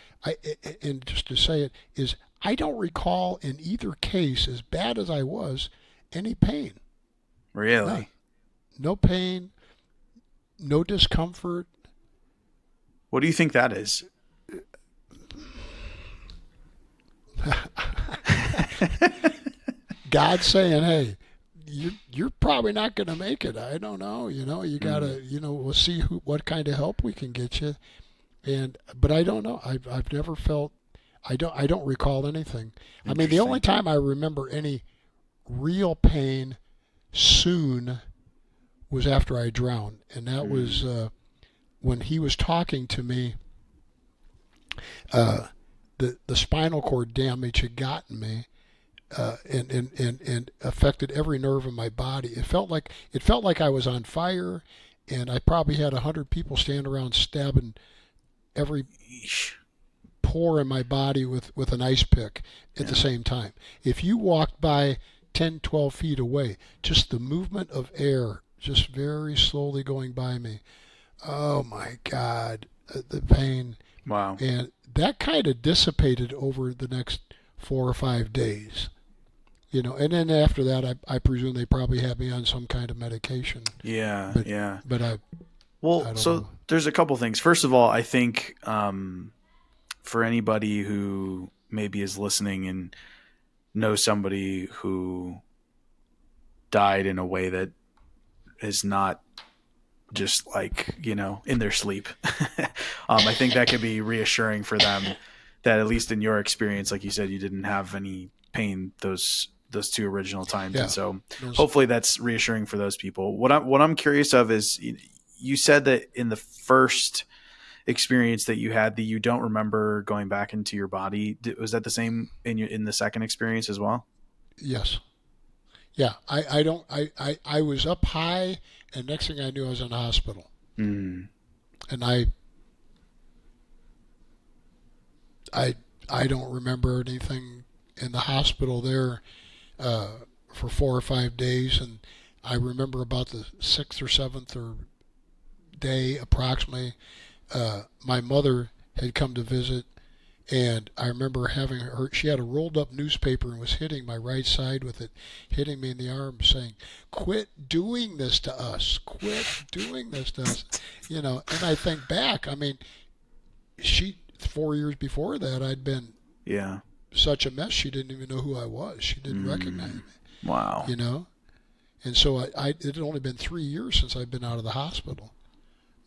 and just to say it, is I don't recall in either case, as bad as I was, any pain. Really? No pain, no discomfort. What do you think that is? God saying, "Hey, you're probably not going to make it. I don't know. You gotta. We'll see what kind of help we can get you." But I don't know. I've never felt. I don't recall anything. I mean, the only time I remember any real pain soon was after I drowned, and that was when he was talking to me. The spinal cord damage had gotten me, and affected every nerve in my body. It felt like I was on fire, and I probably had 100 people standing around stabbing every pore in my body with an ice pick at the same time. If you walked by 10, 12 feet away, just the movement of air just very slowly going by me. Oh my God, the pain. Wow. And that kind of dissipated over the next 4 or 5 days. And then after that, I presume they probably had me on some kind of medication. Yeah, But I don't know. There's a couple things. First of all, I think for anybody who maybe is listening and knows somebody who died in a way that is not just like, in their sleep, I think that could be reassuring for them that, at least in your experience, like you said, you didn't have any pain those 2 original times. Yeah. And so hopefully that's reassuring for those people. What I'm curious of is, you said that in the first experience that you had, that you don't remember going back into your body. Was that the same in the second experience as well? Yes. Yeah. I was up high, and next thing I knew, I was in the hospital. And I I don't remember anything in the hospital there for 4 or 5 days, and I remember about the sixth or seventh or day approximately, my mother had come to visit, and I remember having her. She had a rolled up newspaper and was hitting my right side with it, hitting me in the arm, saying, "Quit doing this to us! Quit doing this to us!" And I think back. I mean, she 4 years before that, I'd been Yeah. such a mess. She didn't even know who I was. She didn't recognize me. Wow. And so it had only been 3 years since I'd been out of the hospital.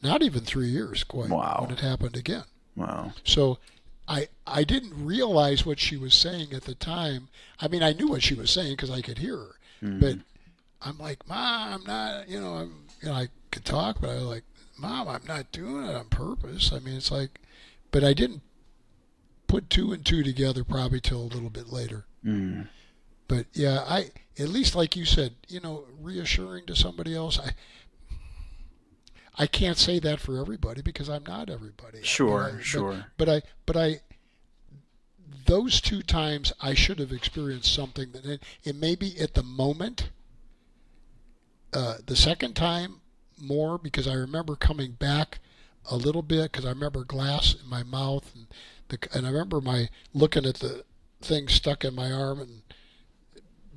Not even 3 years, quite, Wow. when it happened again. Wow. So I didn't realize what she was saying at the time. I mean, I knew what she was saying because I could hear her. But I'm like, Mom, I'm not, I could talk, but I was like, Mom, I'm not doing it on purpose. I mean, it's like, but I didn't put two and two together probably till a little bit later. But yeah, at least like you said, reassuring to somebody else. I can't say that for everybody because I'm not everybody. Sure. But those 2 times I should have experienced something that it may be at the moment. The second time more because I remember coming back a little bit because I remember glass in my mouth and I remember looking at the thing stuck in my arm and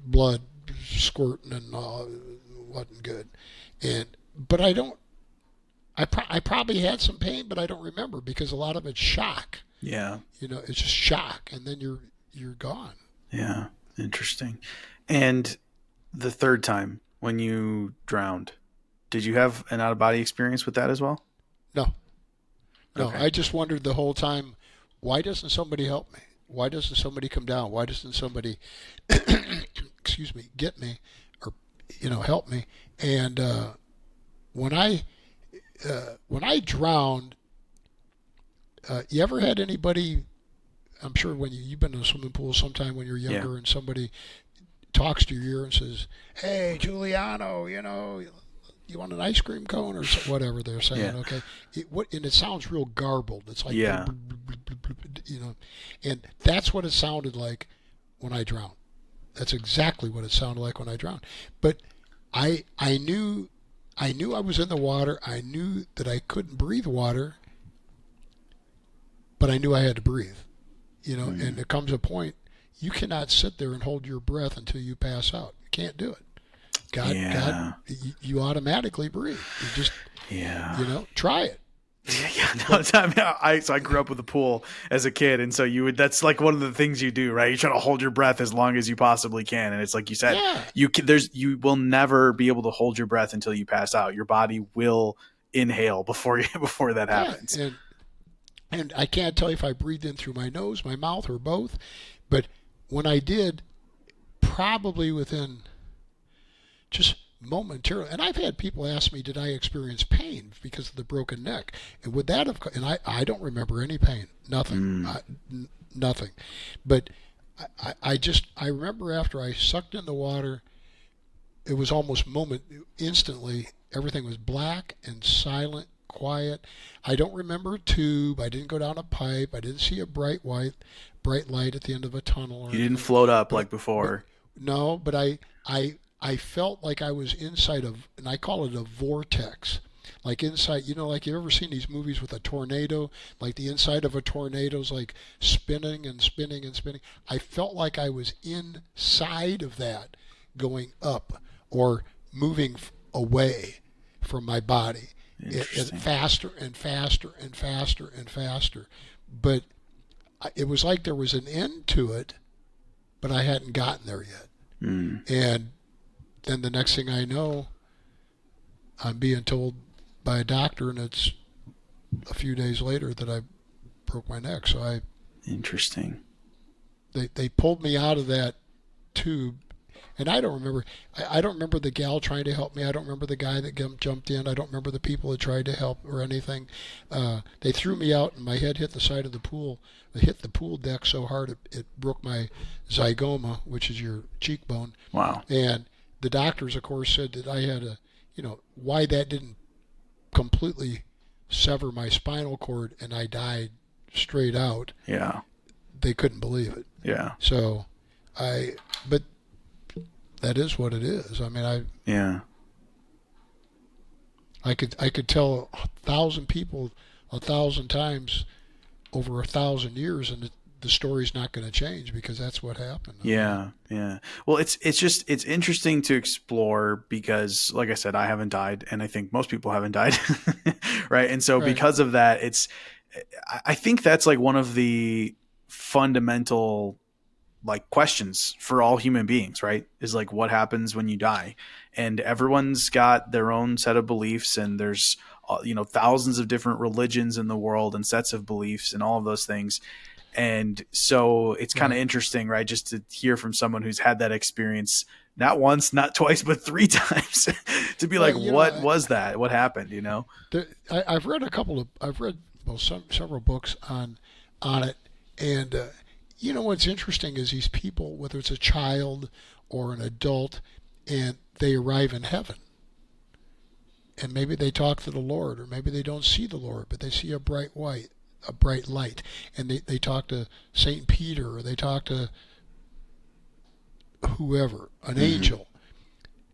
blood squirting and wasn't good. But I probably had some pain, but I don't remember because a lot of it's shock. Yeah. It's just shock, and then you're gone. Yeah. Interesting. And the third time when you drowned, did you have an out of body experience with that as well? No. Okay. I just wondered the whole time, why doesn't somebody help me? Why doesn't somebody come down? Why doesn't somebody, excuse me, get me or help me? And when I drowned, you ever had anybody? I'm sure when you've been in a swimming pool sometime when you're younger, and somebody talks to your ear and says, "Hey, Giuliano, you want an ice cream cone or whatever they're saying?" Yeah. Okay, and it sounds real garbled. It's like Yeah. and that's what it sounded like when I drowned. That's exactly what it sounded like when I drowned. But I knew I was in the water. I knew that I couldn't breathe water, but I knew I had to breathe. And there comes a point you cannot sit there and hold your breath until you pass out. You can't do it. God, you automatically breathe. You just, try it. Yeah, no, so I grew up with a pool as a kid, and so that's like one of the things you do, right? You try to hold your breath as long as you possibly can, and it's like you said, you will never be able to hold your breath until you pass out. Your body will inhale before that happens. And I can't tell you if I breathed in through my nose, my mouth, or both, but when I did, probably within just momentarily, and I've had people ask me, did I experience pain because of the broken neck? And would that have, and I don't remember any pain, nothing, nothing. But I remember after I sucked in the water, it was almost instantly, everything was black and silent, quiet. I don't remember a tube. I didn't go down a pipe. I didn't see a bright light at the end of a tunnel. You didn't float up like before. No, but I felt like I was inside and I call it a vortex. Like inside, like you've ever seen these movies with a tornado, like the inside of a tornado's like spinning and spinning and spinning. I felt like I was inside of that, going up or moving away from my body. It faster and faster and faster and faster. But it was like there was an end to it, but I hadn't gotten there yet. And then the next thing I know, I'm being told by a doctor, and it's a few days later that I broke my neck. So Interesting. They pulled me out of that tube, and I don't remember. I don't remember the gal trying to help me. I don't remember the guy that jumped in. I don't remember the people that tried to help or anything. They threw me out, and my head hit the side of the pool. It hit the pool deck so hard it broke my zygoma, which is your cheekbone. Wow. And the doctors, of course, said that I had why that didn't completely sever my spinal cord and I died straight out, Yeah. they couldn't believe it. Yeah. So but that is what it is. I mean, Yeah. I could tell 1,000 people 1,000 times over 1,000 years, and the story's not going to change because that's what happened. I mean, Yeah, yeah. Well, it's interesting to explore because, like I said, I haven't died, and I think most people haven't died, right? And so, right. because of that, I think that's like one of the fundamental like questions for all human beings, right? Is like what happens when you die, and everyone's got their own set of beliefs, and there's thousands of different religions in the world and sets of beliefs and all of those things. And so it's kind of Right. interesting, right? Just to hear from someone who's had that experience, not once, not twice, but three times to be like, Well, what was that? What happened? I've read I've read well several books on it, and what's interesting is these people, whether it's a child or an adult, and they arrive in heaven, and maybe they talk to the Lord, or maybe they don't see the Lord, but they see a bright light, and they talk to Saint Peter, or they talk to whoever, an Mm-hmm. angel,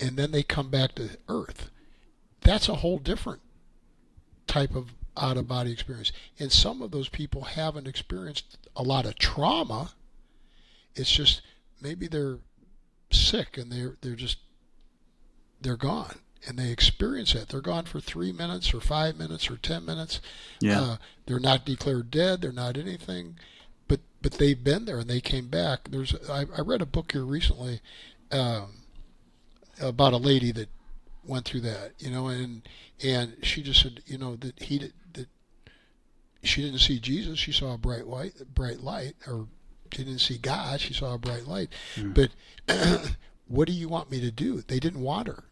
and then they come back to earth. That's a whole different type of out of body experience. And some of those people haven't experienced a lot of trauma. It's just maybe they're sick and they're gone, and they experience it. They're gone for 3 minutes or 5 minutes or 10 minutes. Yeah. They're not declared dead. They're not anything, but they've been there and they came back. I read a book here recently um, about a lady that went through that, and she just said, that she didn't see Jesus. She saw a bright light, or she didn't see God. She saw a bright light. Mm-hmm. But what do you want me to do? They didn't want her.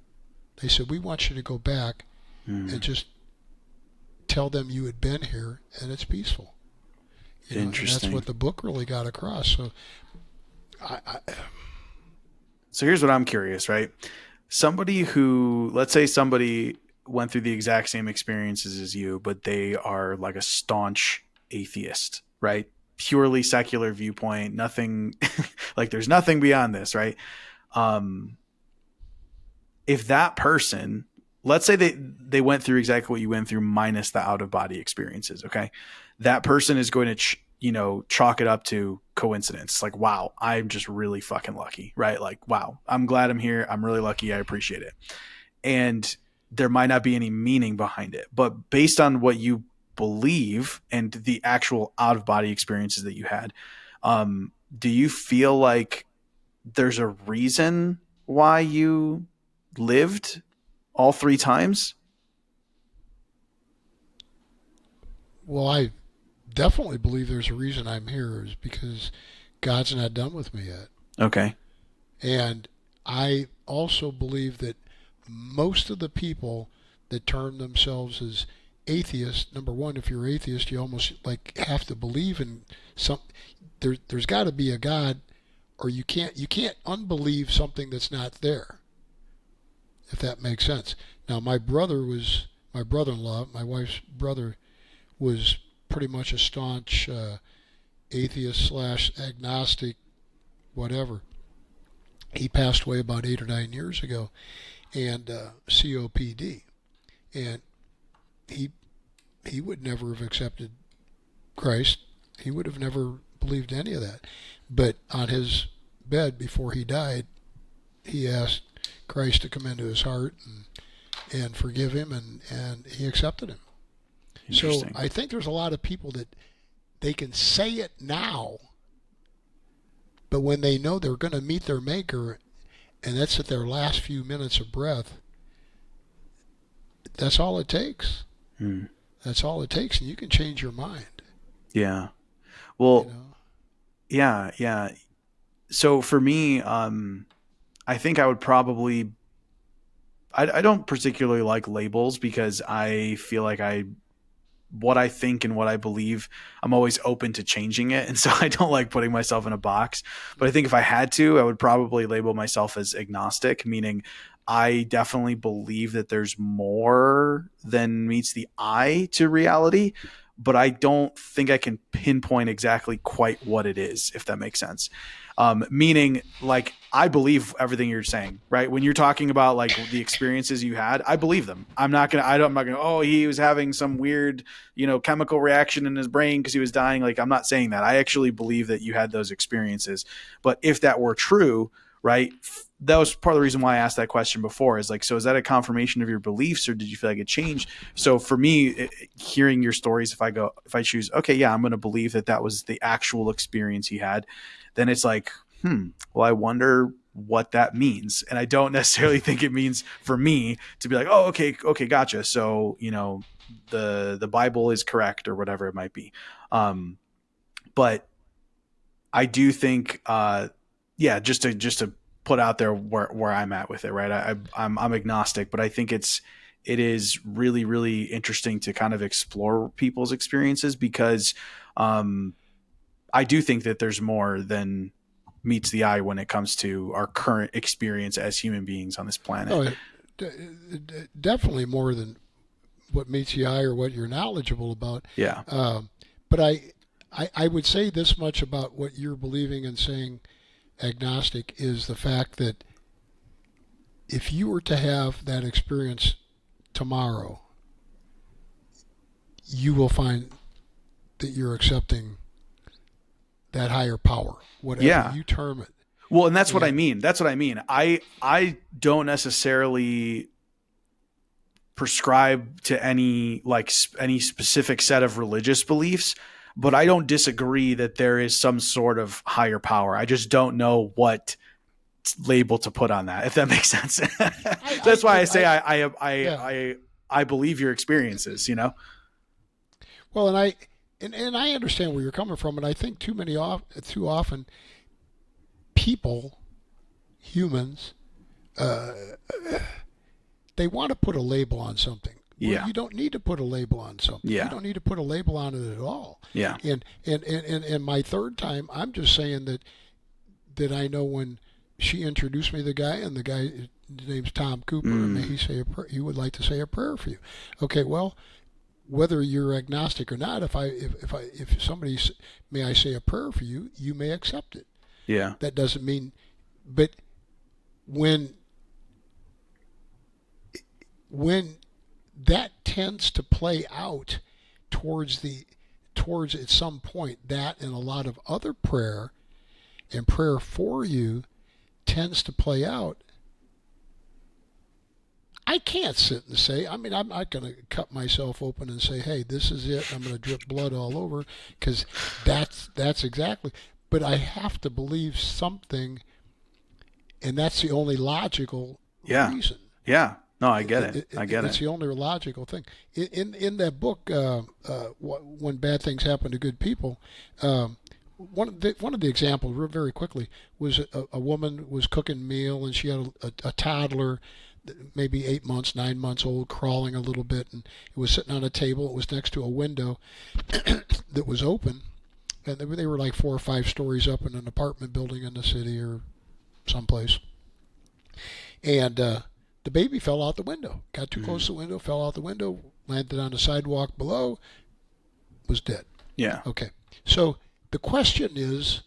They said, we want you to go back and just tell them you had been here and it's peaceful. And that's Interesting. what the book really got across. So, I So here's what I'm curious, right? Let's say somebody went through the exact same experiences as you, but they are like a staunch atheist, right? Purely secular viewpoint, nothing like there's nothing beyond this, right? Um, if that person, let's say they went through exactly what you went through minus the out of body experiences, okay? That person is going to chalk it up to coincidence. Like, wow, I'm just really fucking lucky, right? Like, wow, I'm glad I'm here. I'm really lucky. I appreciate it. And there might not be any meaning behind it, but based on what you believe and the actual out of body experiences that you had, do you feel like there's a reason why you lived all three times? well, I definitely believe there's a reason I'm here is because God's not done with me yet. Okay. And I also believe that most of the people that term themselves as atheists, number one, if you're atheist, you almost like have to believe in some. There's got to be a God, or you can't unbelieve something that's not there. If that makes sense. Now, my brother-in-law, my wife's brother, was pretty much a staunch atheist slash agnostic, whatever. He passed away about 8 or 9 years ago, and COPD, and he he would never have accepted Christ. He would have never believed any of that. But on his bed before he died, he asked Christ to come into his heart and forgive him, and he accepted him. So Interesting. I think there's a lot of people that they can say it now, but when they know they're going to meet their maker, and that's at their last few minutes of breath, that's all it takes. Hmm. That's all it takes, and you can change your mind. Yeah. You Well, know, yeah, yeah. So for me, I think I would probably, I don't particularly like labels because I feel like what I think and what I believe, I'm always open to changing it. And so I don't like putting myself in a box. But I think if I had to, I would probably label myself as agnostic, meaning I definitely believe that there's more than meets the eye to reality, but I don't think I can pinpoint exactly quite what it is, if that makes sense. Meaning, like, I believe everything you're saying, right? When you're talking about like the experiences you had, I believe them. I'm not gonna, oh, he was having some weird, chemical reaction in his brain because he was dying. Like, I'm not saying that. I actually believe that you had those experiences. But if that were true, right? That was part of the reason why I asked that question before, is like, so is that a confirmation of your beliefs, or did you feel like it changed? So for me, hearing your stories, if I choose, okay, yeah, I'm going to believe that was the actual experience he had, then it's like, well, I wonder what that means. And I don't necessarily think it means for me to be like, oh, okay, gotcha. So, the Bible is correct, or whatever it might be. But I do think, yeah, just to put out there where I'm at with it, right? I'm agnostic, but I think it is really, really interesting to kind of explore people's experiences, because I do think that there's more than meets the eye when it comes to our current experience as human beings on this planet. Oh, definitely more than what meets the eye or what you're knowledgeable about. Yeah. But I would say this much about what you're believing and saying agnostic is the fact that if you were to have that experience tomorrow, you will find that you're accepting that higher power, whatever you term it. Well, and that's what I mean. That's what I mean. I don't necessarily prescribe to any specific set of religious beliefs, but I don't disagree that there is some sort of higher power. I just don't know what label to put on that, if that makes sense. That's why I say I believe your experiences, Well, and I understand where you're coming from, and I think too often humans, they want to put a label on something. Well, you don't need to put a label on something. Yeah. You don't need to put a label on it at all. Yeah. And my third time, I'm just saying that I know when she introduced me to the guy, and the guy, his name's Tom Cooper, and he would like to say a prayer for you. Okay, well, whether you're agnostic or not, if somebody, may I say a prayer for you, you may accept it. Yeah. That doesn't mean, but when that tends to play out towards at some point, that and a lot of other prayer and prayer for you tends to play out. I can't sit and say, I'm not going to cut myself open and say, hey, this is it, I'm going to drip blood all over, because that's exactly, but I have to believe something, and that's the only logical reason. Yeah. No, I get it. It's the only logical thing. In that book, When Bad Things Happen to Good People, one of the examples, very quickly, was a woman was cooking a meal, and she had a toddler, maybe 8 months, 9 months old, crawling a little bit, and it was sitting on a table. It was next to a window that was open, and they were like 4 or 5 stories up in an apartment building in the city or someplace. And the baby fell out the window, got too close to the window, fell out the window, landed on the sidewalk below, was dead. Yeah. Okay. So the question is,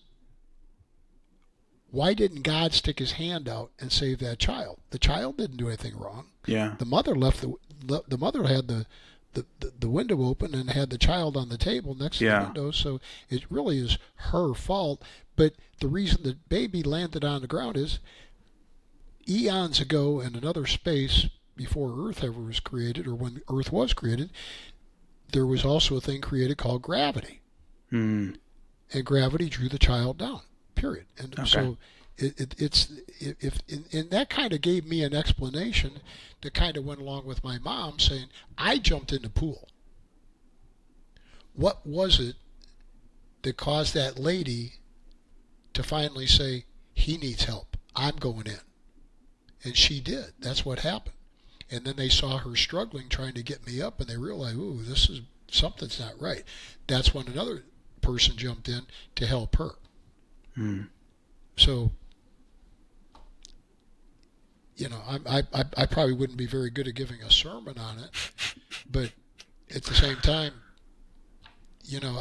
why didn't God stick his hand out and save that child? The child didn't do anything wrong. Yeah. The mother the mother had the window open and had the child on the table next to the window, so it really is her fault. But the reason the baby landed on the ground is eons ago, in another space before Earth ever was created, or when Earth was created, there was also a thing created called gravity. And gravity drew the child down, period. And so and that kind of gave me an explanation that kind of went along with my mom saying, I jumped in the pool. What was it that caused that lady to finally say, he needs help, I'm going in? And she did. That's what happened. And then they saw her struggling, trying to get me up, and they realized, ooh, something's not right. That's when another person jumped in to help her. So, I probably wouldn't be very good at giving a sermon on it, but at the same time, you know,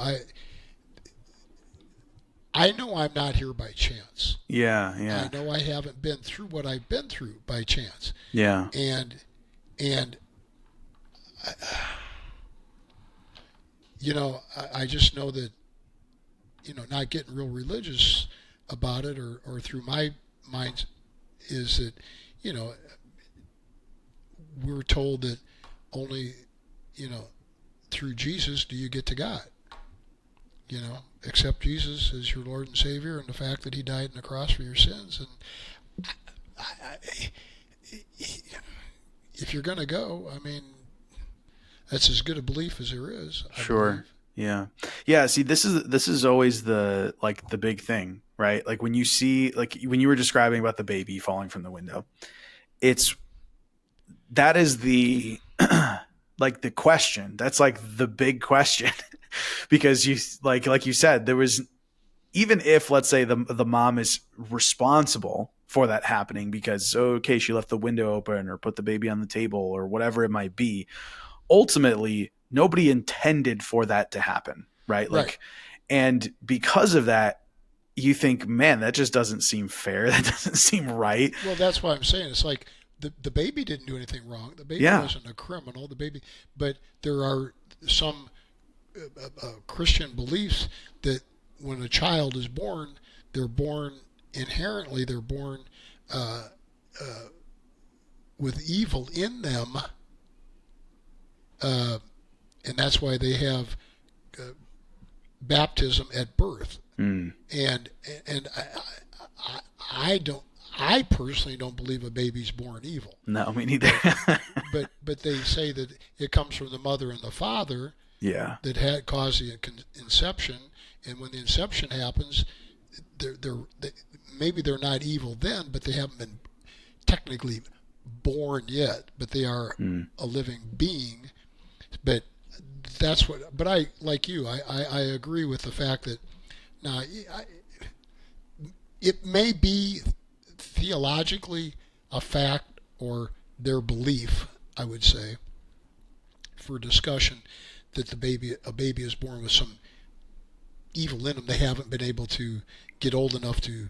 I know I'm not here by chance. Yeah, I yeah, know I haven't been through what I've been through by chance, yeah, and and I just know that not getting real religious about it or through my mind is that you know we're told that only you know through Jesus do you get to God. Accept Jesus as your Lord and Savior and the fact that He died on the cross for your sins. And if you're going to go, I mean, that's as good a belief as there is, I sure. believe. Yeah. Yeah, see, this is always the like the big thing, right? Like when you see, like when you were describing about the baby falling from the window, it's that is the like the question. That's like the big question. Because you like you said, there was, even if let's say the mom is responsible for that happening because okay, she left the window open or put the baby on the table or whatever it might be, ultimately nobody intended for that to happen, right? Right. Like, and because of that, you think, man, that just doesn't seem fair. That doesn't seem right. Well, that's why I'm saying it's like the baby didn't do anything wrong. The baby Yeah. wasn't a criminal. The baby, but there are some Christian beliefs that when a child is born, they're born inherently, they're born uh, uh, with evil in them, uh, and that's why they have uh, baptism at birth. Mm. And and I don't. I personally don't believe a baby's born evil, No, me neither. but but they say that it comes from the mother and the father Yeah. that had caused the inception, and when the inception happens, they maybe they're not evil then, but they haven't been technically born yet, but they are Mm. a living being. But that's what. But I like you. I agree with the fact that now it may be theologically a fact or their belief, I would say, for discussion that a baby is born with some evil in them. They haven't been able to get old enough to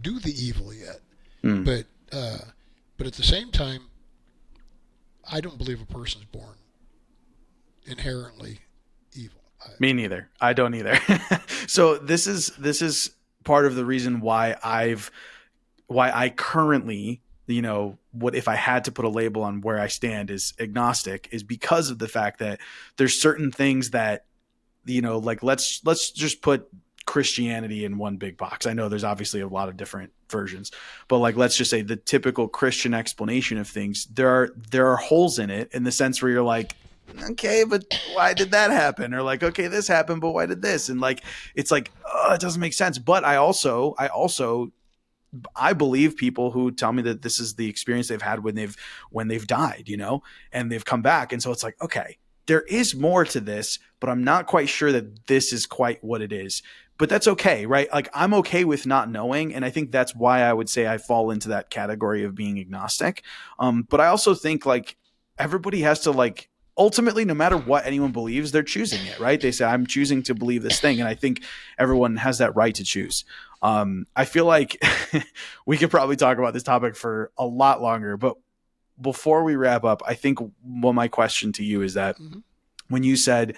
do the evil yet. Mm. But but at the same time, I don't believe a person's born inherently evil. Me neither. I don't either. So this is part of the reason why I currently, what if I had to put a label on where I stand is agnostic, is because of the fact that there's certain things that, like let's just put Christianity in one big box. I know there's obviously a lot of different versions, but like let's just say the typical Christian explanation of things, there are holes in it in the sense where you're like, okay, but why did that happen? Or like, okay, this happened, but why did this? And like, it's like, it doesn't make sense. But I believe people who tell me that this is the experience they've had when they've died, and they've come back. And so it's like, okay, there is more to this, but I'm not quite sure that this is quite what it is. But that's okay, right? Like I'm okay with not knowing, and I think that's why I would say I fall into that category of being agnostic. But I also think like everybody has to like ultimately, no matter what anyone believes, they're choosing it, right? They say I'm choosing to believe this thing, and I think everyone has that right to choose. I feel like we could probably talk about this topic for a lot longer, but before we wrap up, I think my question to you is that Mm-hmm. when you said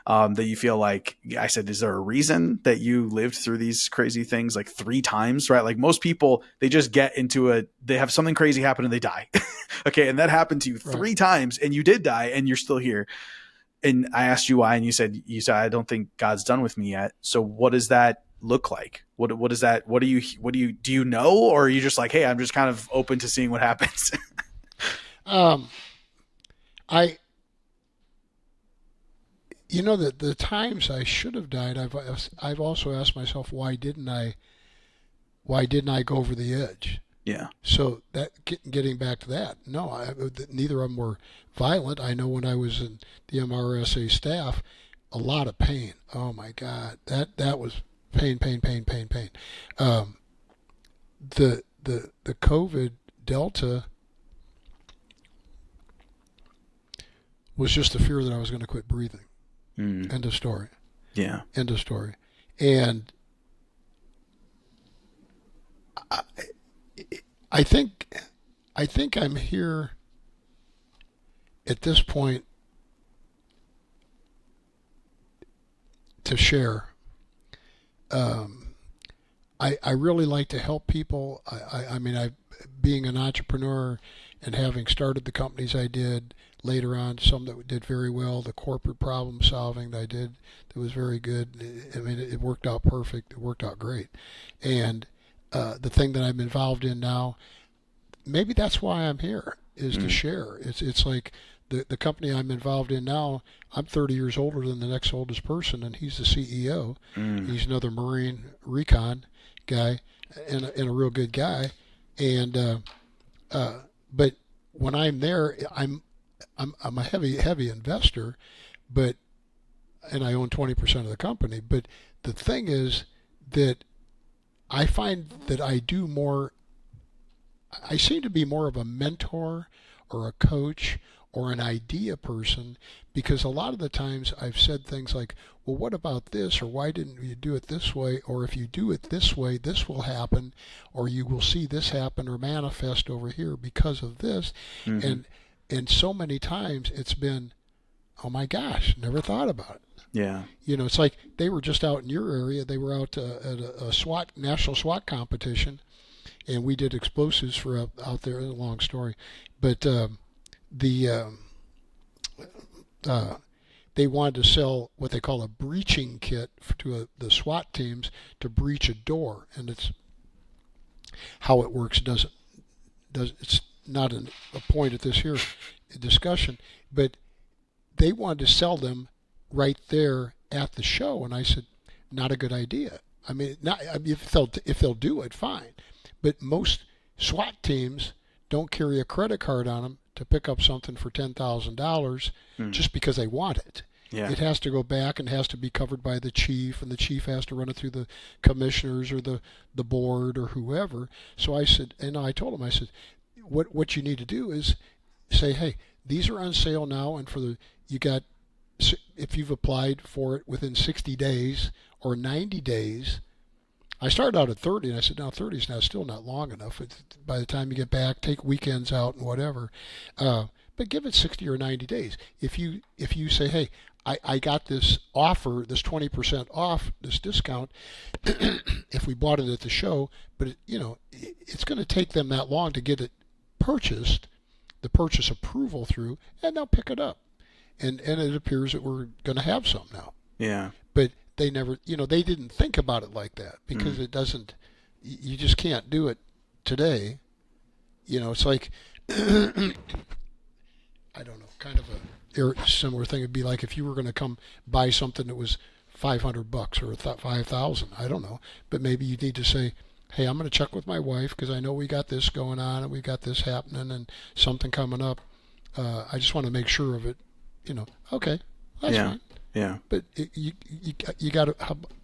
that you feel like, I said, is there a reason that you lived through these crazy things like 3 times, right? Like most people, they just get into they have something crazy happen and they die. Okay. And that happened to you 3 times and you did die and you're still here. And I asked you why, and you said, I don't think God's done with me yet. So what does that look like? What is that? Do you know, or are you just like, hey, I'm just kind of open to seeing what happens? Um, I the times I should have died, I've also asked myself why didn't I go over the edge? Yeah. So that getting back to that, no, neither of them were violent. I know when I was in the MRSA staff, a lot of pain. Oh my God, that was pain. The COVID delta was just the fear that I was going to quit breathing. End of story. Yeah. End of story. And I think I'm here at this point to share. I really like to help people. I mean, being an entrepreneur and having started the companies I did later on, some that did very well, the corporate problem solving that I did that was very good. I mean, it worked out perfect. It worked out great. And the thing that I'm involved in now, maybe that's why I'm here, is to share. It's like the company I'm involved in now, I'm 30 years older than the next oldest person, and he's the CEO. He's another Marine recon guy and a real good guy. And but when I'm there, I'm a heavy investor, and I own 20% of the company. But the thing is that I find that I seem to be more of a mentor or a coach or an idea person, because a lot of the times I've said things like, well, what about this? Or why didn't you do it this way? Or if you do it this way, this will happen, or you will see this happen or manifest over here because of this. And so many times it's been, oh my gosh, never thought about it. Yeah. It's like they were just out in your area. They were out at a national SWAT competition, and we did explosives for out there. It's a long story, but they wanted to sell what they call a breaching kit to the SWAT teams to breach a door, and it's how it works. It's not a point at this here discussion, but they wanted to sell them right there at the show, and I said, not a good idea. I mean, if they'll do it, fine, but most SWAT teams don't carry a credit card on them to pick up something for $10,000 just because they want it. Yeah. It has to go back and has to be covered by the chief, and the chief has to run it through the commissioners or the board or whoever. So I said, and I told him, I said, what you need to do is say, hey, these are on sale now, and if you've applied for it within 60 days or 90 days. I started out at 30, and I said, no, 30 is still not long enough. By the time you get back, take weekends out and whatever. But give it 60 or 90 days. If you say, hey, I got this offer, this 20% off, this discount, if we bought it at the show, but it's going to take them that long to get it purchased, the purchase approval through, and they'll pick it up. And it appears that we're going to have some now. Yeah. But they never, they didn't think about it like that, because it doesn't, you just can't do it today. It's like, I don't know, kind of a similar thing. It'd be like if you were going to come buy something that was $500 or 5,000, I don't know, but maybe you need to say, hey, I'm going to check with my wife because I know we got this going on and we got this happening and something coming up. I just want to make sure of it. Okay, that's fine. Yeah. But you got to.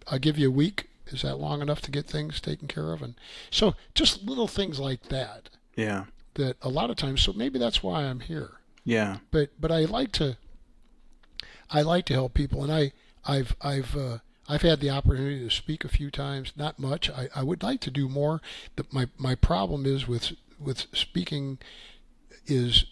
I'll give you a week. Is that long enough to get things taken care of? And so just little things like that. Yeah. That a lot of times. So maybe that's why I'm here. Yeah. But I like to help people, and I've had the opportunity to speak a few times. Not much. I would like to do more. My problem is with speaking is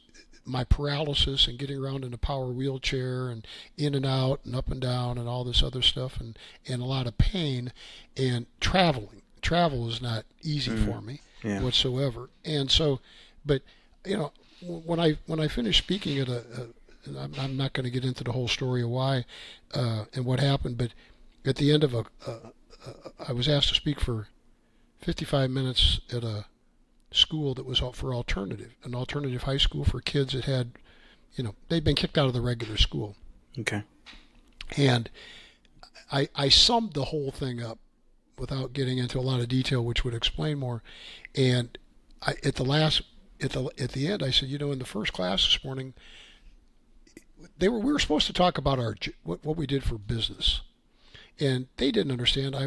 my paralysis and getting around in a power wheelchair and in and out and up and down and all this other stuff, and a lot of pain, and traveling. Travel is not easy for me whatsoever. And so, but when I finished speaking at I'm not going to get into the whole story of why and what happened, but at the end of I was asked to speak for 55 minutes at a school that was for an alternative high school for kids that had, they'd been kicked out of the regular school. Okay. And I summed the whole thing up without getting into a lot of detail, which would explain more. And at the end, I said, in the first class this morning, we were supposed to talk about what we did for business. And they didn't understand. I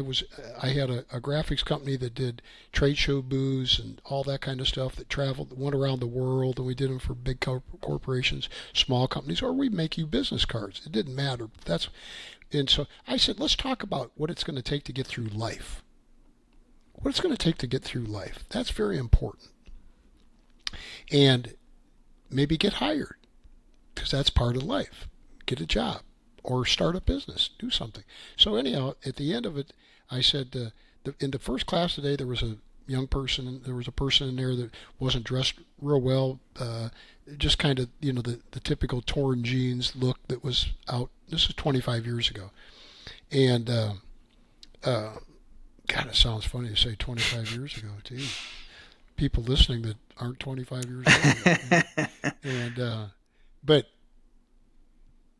had a graphics company that did trade show booths and all that kind of stuff, that traveled, went around the world, and we did them for big corporations, small companies, or we make you business cards. It didn't matter. And so I said, let's talk about what it's going to take to get through life. What it's going to take to get through life. That's very important. And maybe get hired, because that's part of life. Get a job or start a business, do something. So anyhow, at the end of it, I said, in the first class today, there was a young person, there was a person in there that wasn't dressed real well, just kind of, the typical torn jeans look that was out. This is 25 years ago. And, God, it sounds funny to say 25 years ago, too. People listening that aren't 25 years old. And, but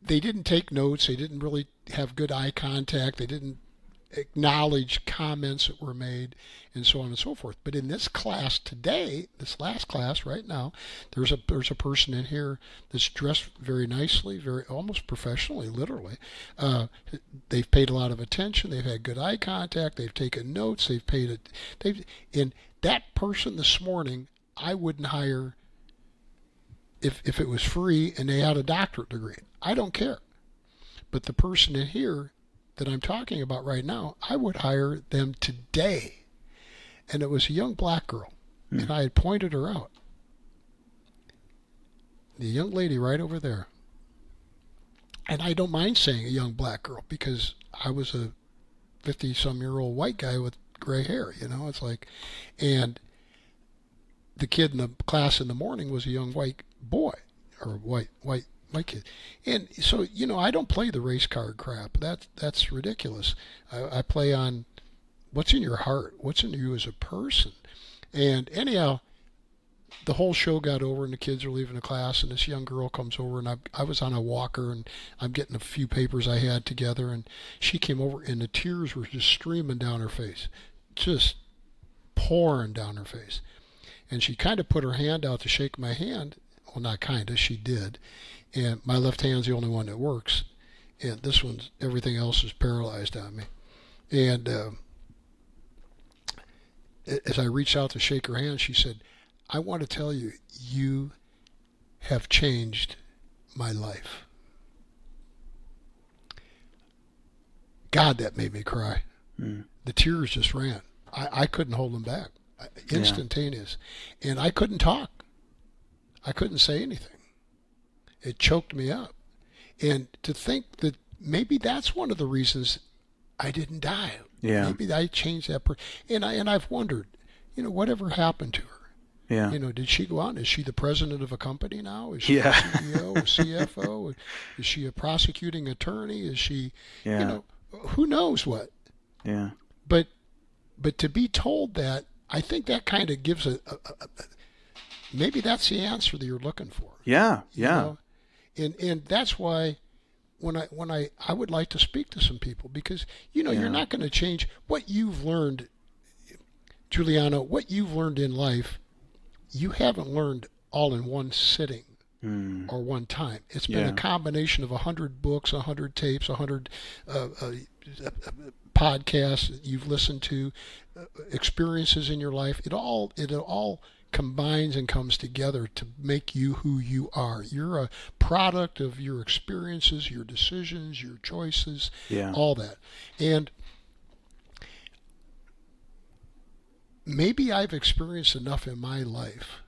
they didn't take notes. They didn't really have good eye contact. They didn't acknowledge comments that were made, and so on and so forth. But in this class today, this last class right now, there's a person in here that's dressed very nicely, very almost professionally, literally. They've paid a lot of attention. They've had good eye contact. They've taken notes. And that person this morning, I wouldn't hire if it was free and they had a doctorate degree. I don't care. But the person in here that I'm talking about right now, I would hire them today. And it was a young black girl. And I had pointed her out. The young lady right over there. And I don't mind saying a young black girl, because I was a 50-some-year-old white guy with gray hair, it's like, and the kid in the class in the morning was a young white boy, or white kid. And so, I don't play the race card crap. That's ridiculous. I play on what's in your heart, what's in you as a person. And anyhow, the whole show got over, and the kids are leaving the class, and this young girl comes over, and I was on a walker, and I'm getting a few papers I had together, and she came over, and the tears were just streaming down her face, just pouring down her face. And she kind of put her hand out to shake my hand. Well, not kind of, she did. And my left hand's the only one that works. And this one's, everything else is paralyzed on me. And as I reached out to shake her hand, she said, I want to tell you, you have changed my life. God, that made me cry. The tears just ran. I couldn't hold them back. Instantaneous. Yeah. And I couldn't talk. I couldn't say anything. It choked me up. And to think that maybe that's one of the reasons I didn't die. Yeah. Maybe I changed that. And I've wondered, whatever happened to her? Yeah. Did she go out? Is she the president of a company now? Is she a CEO, a CFO? Is she a prosecuting attorney? Is she, who knows what? Yeah. But to be told that, I think that kind of gives maybe that's the answer that you're looking for. Yeah. Yeah. And that's why when I would like to speak to some people, because you're not going to change what you've learned, Giuliano. What you've learned in life, you haven't learned all in one sitting or one time. It's been a combination of 100 books, 100 tapes, 100 podcasts that you've listened to, experiences in your life. It all combines and comes together to make you who you are. You're a product of your experiences, your decisions, your choices, all that. And maybe I've experienced enough in my life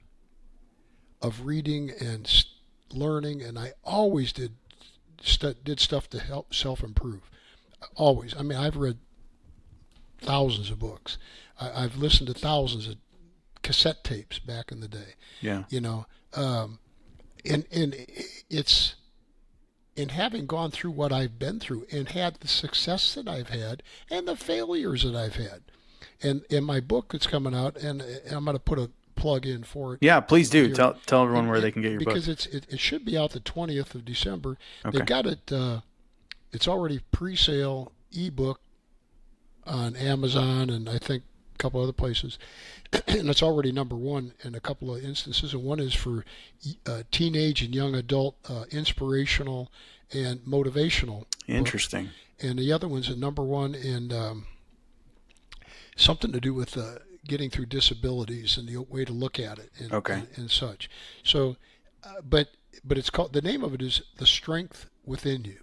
of reading and learning, and I always did stuff to help self-improve. Always. I mean, I've read thousands of books. I've listened to thousands of cassette tapes back in the day. Yeah. And it's in having gone through what I've been through and had the success that I've had and the failures that I've had. And in my book that's coming out, and I'm going to put a plug in for it. Yeah, please do. Here. Tell everyone where they can get your book. Because it should be out the 20th of December. Okay. They've got it, it's already pre-sale ebook on Amazon and I think a couple other places. And it's already #1 in a couple of instances. And one is for teenage and young adult inspirational and motivational Interesting. And the other one's a number one in something to do with getting through disabilities and the way to look at it and, Okay. and such. So, but it's called, the name of it is The Strength Within You.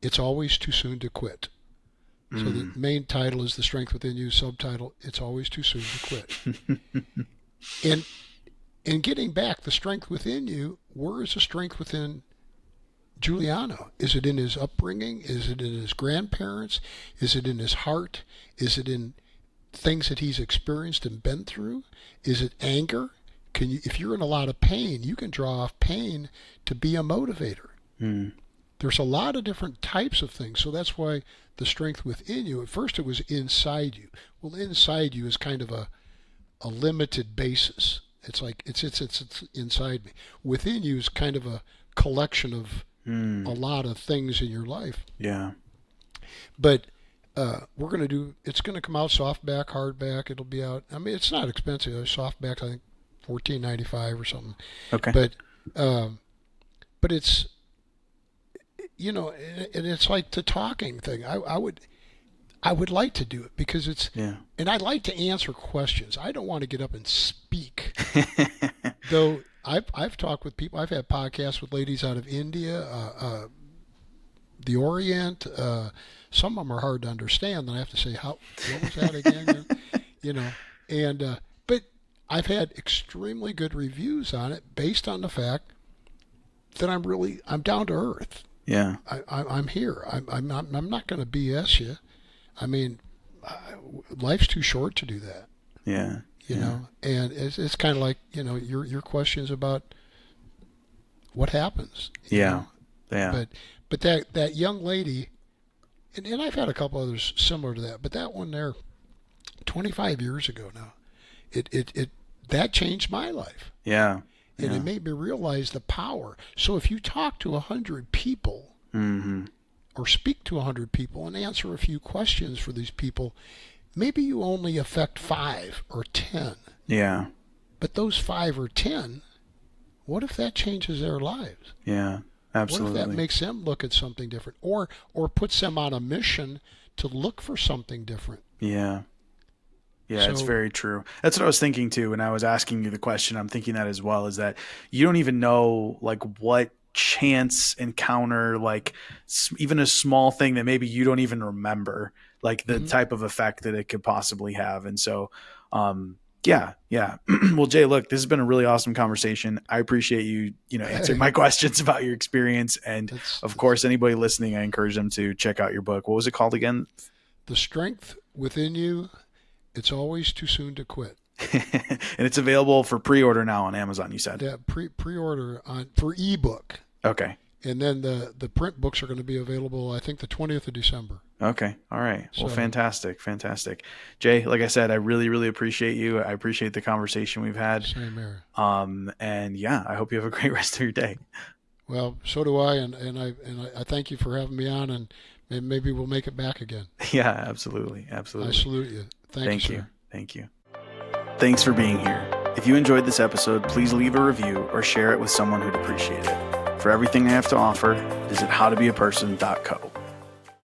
It's Always Too Soon to Quit. So the main title is The Strength Within You. Subtitle, It's Always Too Soon to Quit. And getting back, the strength within you, where is the strength within Giuliano? Is it in his upbringing? Is it in his grandparents? Is it in his heart? Is it in things that he's experienced and been through? Is it anger? If you're in a lot of pain, you can draw off pain to be a motivator. There's a lot of different types of things. So that's why the strength within you, at first it was inside you. Well, inside you is kind of a limited basis. It's like it's inside me. Within you is kind of a collection of a lot of things in your life. Yeah. But we're going to do, it's going to come out softback, hardback. It'll be out. I mean, it's not expensive. Softback, I think $14.95 or something. Okay. But it's, you know, and it's like the talking thing. I would like to do it because it's, and I like to answer questions. I don't want to get up and speak. Though I've talked with people. I've had podcasts with ladies out of India, the Orient. Some of them are hard to understand. Then I have to say, what was that again? You know, and but I've had extremely good reviews on it based on the fact that I'm down to earth. Yeah. I'm here. I'm not going to BS you. I mean, life's too short to do that. Yeah. You know, and it's kind of like, you know, your questions about what happens. Yeah. Know? Yeah. But that young lady, and I've had a couple others similar to that, but that one there, 25 years ago now, it that changed my life. Yeah. And it made me realize the power. So if you talk to 100 people, or speak to 100 people and answer a few questions for these people, maybe you only affect 5 or 10. Yeah. But those 5 or 10, what if that changes their lives? Yeah, absolutely. What if that makes them look at something different, or puts them on a mission to look for something different? Yeah. Yeah, it's very true. That's what I was thinking too. When I was asking you the question, I'm thinking that as well, is that you don't even know like what chance encounter, like even a small thing that maybe you don't even remember, like the type of effect that it could possibly have. And so, yeah. Well, Jay, look, this has been a really awesome conversation. I appreciate you, answering my questions about your experience. And of course, anybody listening, I encourage them to check out your book. What was it called again? The Strength Within You. It's Always Too Soon to Quit. And it's available for pre-order now on Amazon, you said? Yeah, pre-order for ebook. Okay. And then the print books are going to be available, I think, the 20th of December. Okay. All right. Well, fantastic. Jay, like I said, I really, really appreciate you. I appreciate the conversation we've had. Same here. And yeah, I hope you have a great rest of your day. Well, so do I, and I thank you for having me on, and maybe we'll make it back again. Yeah, absolutely. I salute you. Thank you, sir. Thank you. Thanks for being here. If you enjoyed this episode, please leave a review or share it with someone who'd appreciate it. For everything I have to offer, visit howtobeaperson.co.